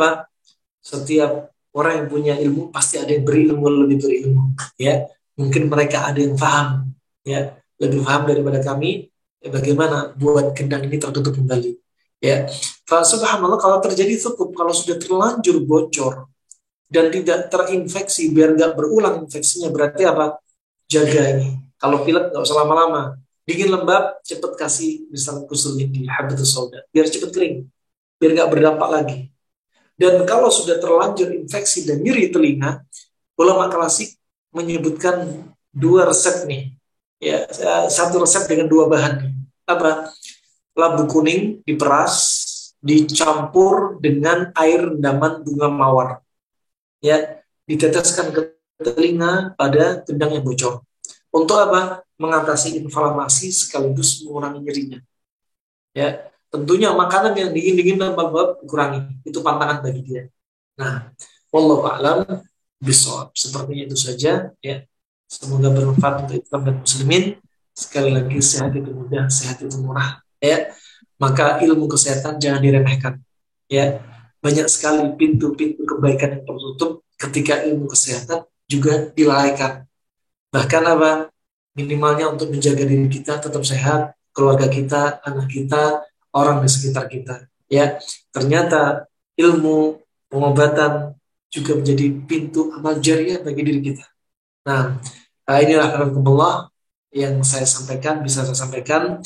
setiap orang yang punya ilmu pasti ada yang berilmu, lebih berilmu. Ya, mungkin mereka ada yang paham, ya, lebih paham daripada kami. Ya, bagaimana buat gendang ini tertutup kembali. Ya, subhanallah, kalau terjadi thuqub, kalau sudah terlanjur bocor dan tidak terinfeksi, biar nggak berulang infeksinya, berarti jaga ini. Kalau pilek nggak usah lama-lama, dingin lembab, cepet kasih misalnya kusul di Habatus Sauda, biar cepet kering, biar nggak berdampak lagi. Dan kalau sudah terlanjur infeksi dan nyeri telinga, ulama klasik menyebutkan 2 resep nih, ya, 1 resep dengan 2 bahan nih. Labu kuning diperas, dicampur dengan air rendaman bunga mawar, ya, diteteskan ke telinga pada gendang yang bocor. Untuk mengatasi inflamasi sekaligus mengurangi nyerinya. Ya, tentunya makanan yang dingin-dingin dan lembab dikurangi. Itu pantangan bagi dia. Nah, wallahu a'lam bishawab. Sepertinya itu saja, ya. Semoga bermanfaat untuk Islam dan muslimin. Sekali lagi, sehat itu mudah, sehat itu murah. Ya, maka ilmu kesehatan jangan diremehkan. Ya, banyak sekali pintu-pintu kebaikan yang tertutup ketika ilmu kesehatan juga dilalaikan. Bahkan minimalnya untuk menjaga diri kita tetap sehat, keluarga kita, anak kita, orang di sekitar kita. Ya, ternyata ilmu pengobatan juga menjadi pintu amal jariah bagi diri kita. Nah, inilah alhamdulillah yang bisa saya sampaikan.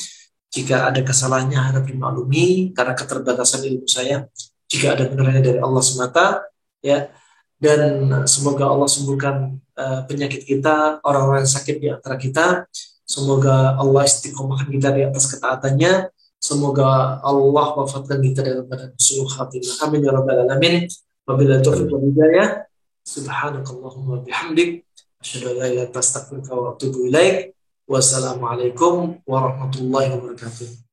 Jika ada kesalahannya harap dimaklumi karena keterbatasan ilmu saya. Jika ada benarnya dari Allah semata, ya. Dan semoga Allah sembuhkan penyakit kita, orang-orang yang sakit di antara kita. Semoga Allah istiqomahkan kita di atas ketaatannya. Semoga Allah wafatkan kita dalam badan husnul khatimah. Amin ya rabbal alamin. Wabillahi taufiq wal hidayah. Subhanakallahumma bihamdik. Asyhadu an la ilaha illa anta astaghfiruka wa atubu ilaik. Wassalamualaikum warahmatullahi wabarakatuh.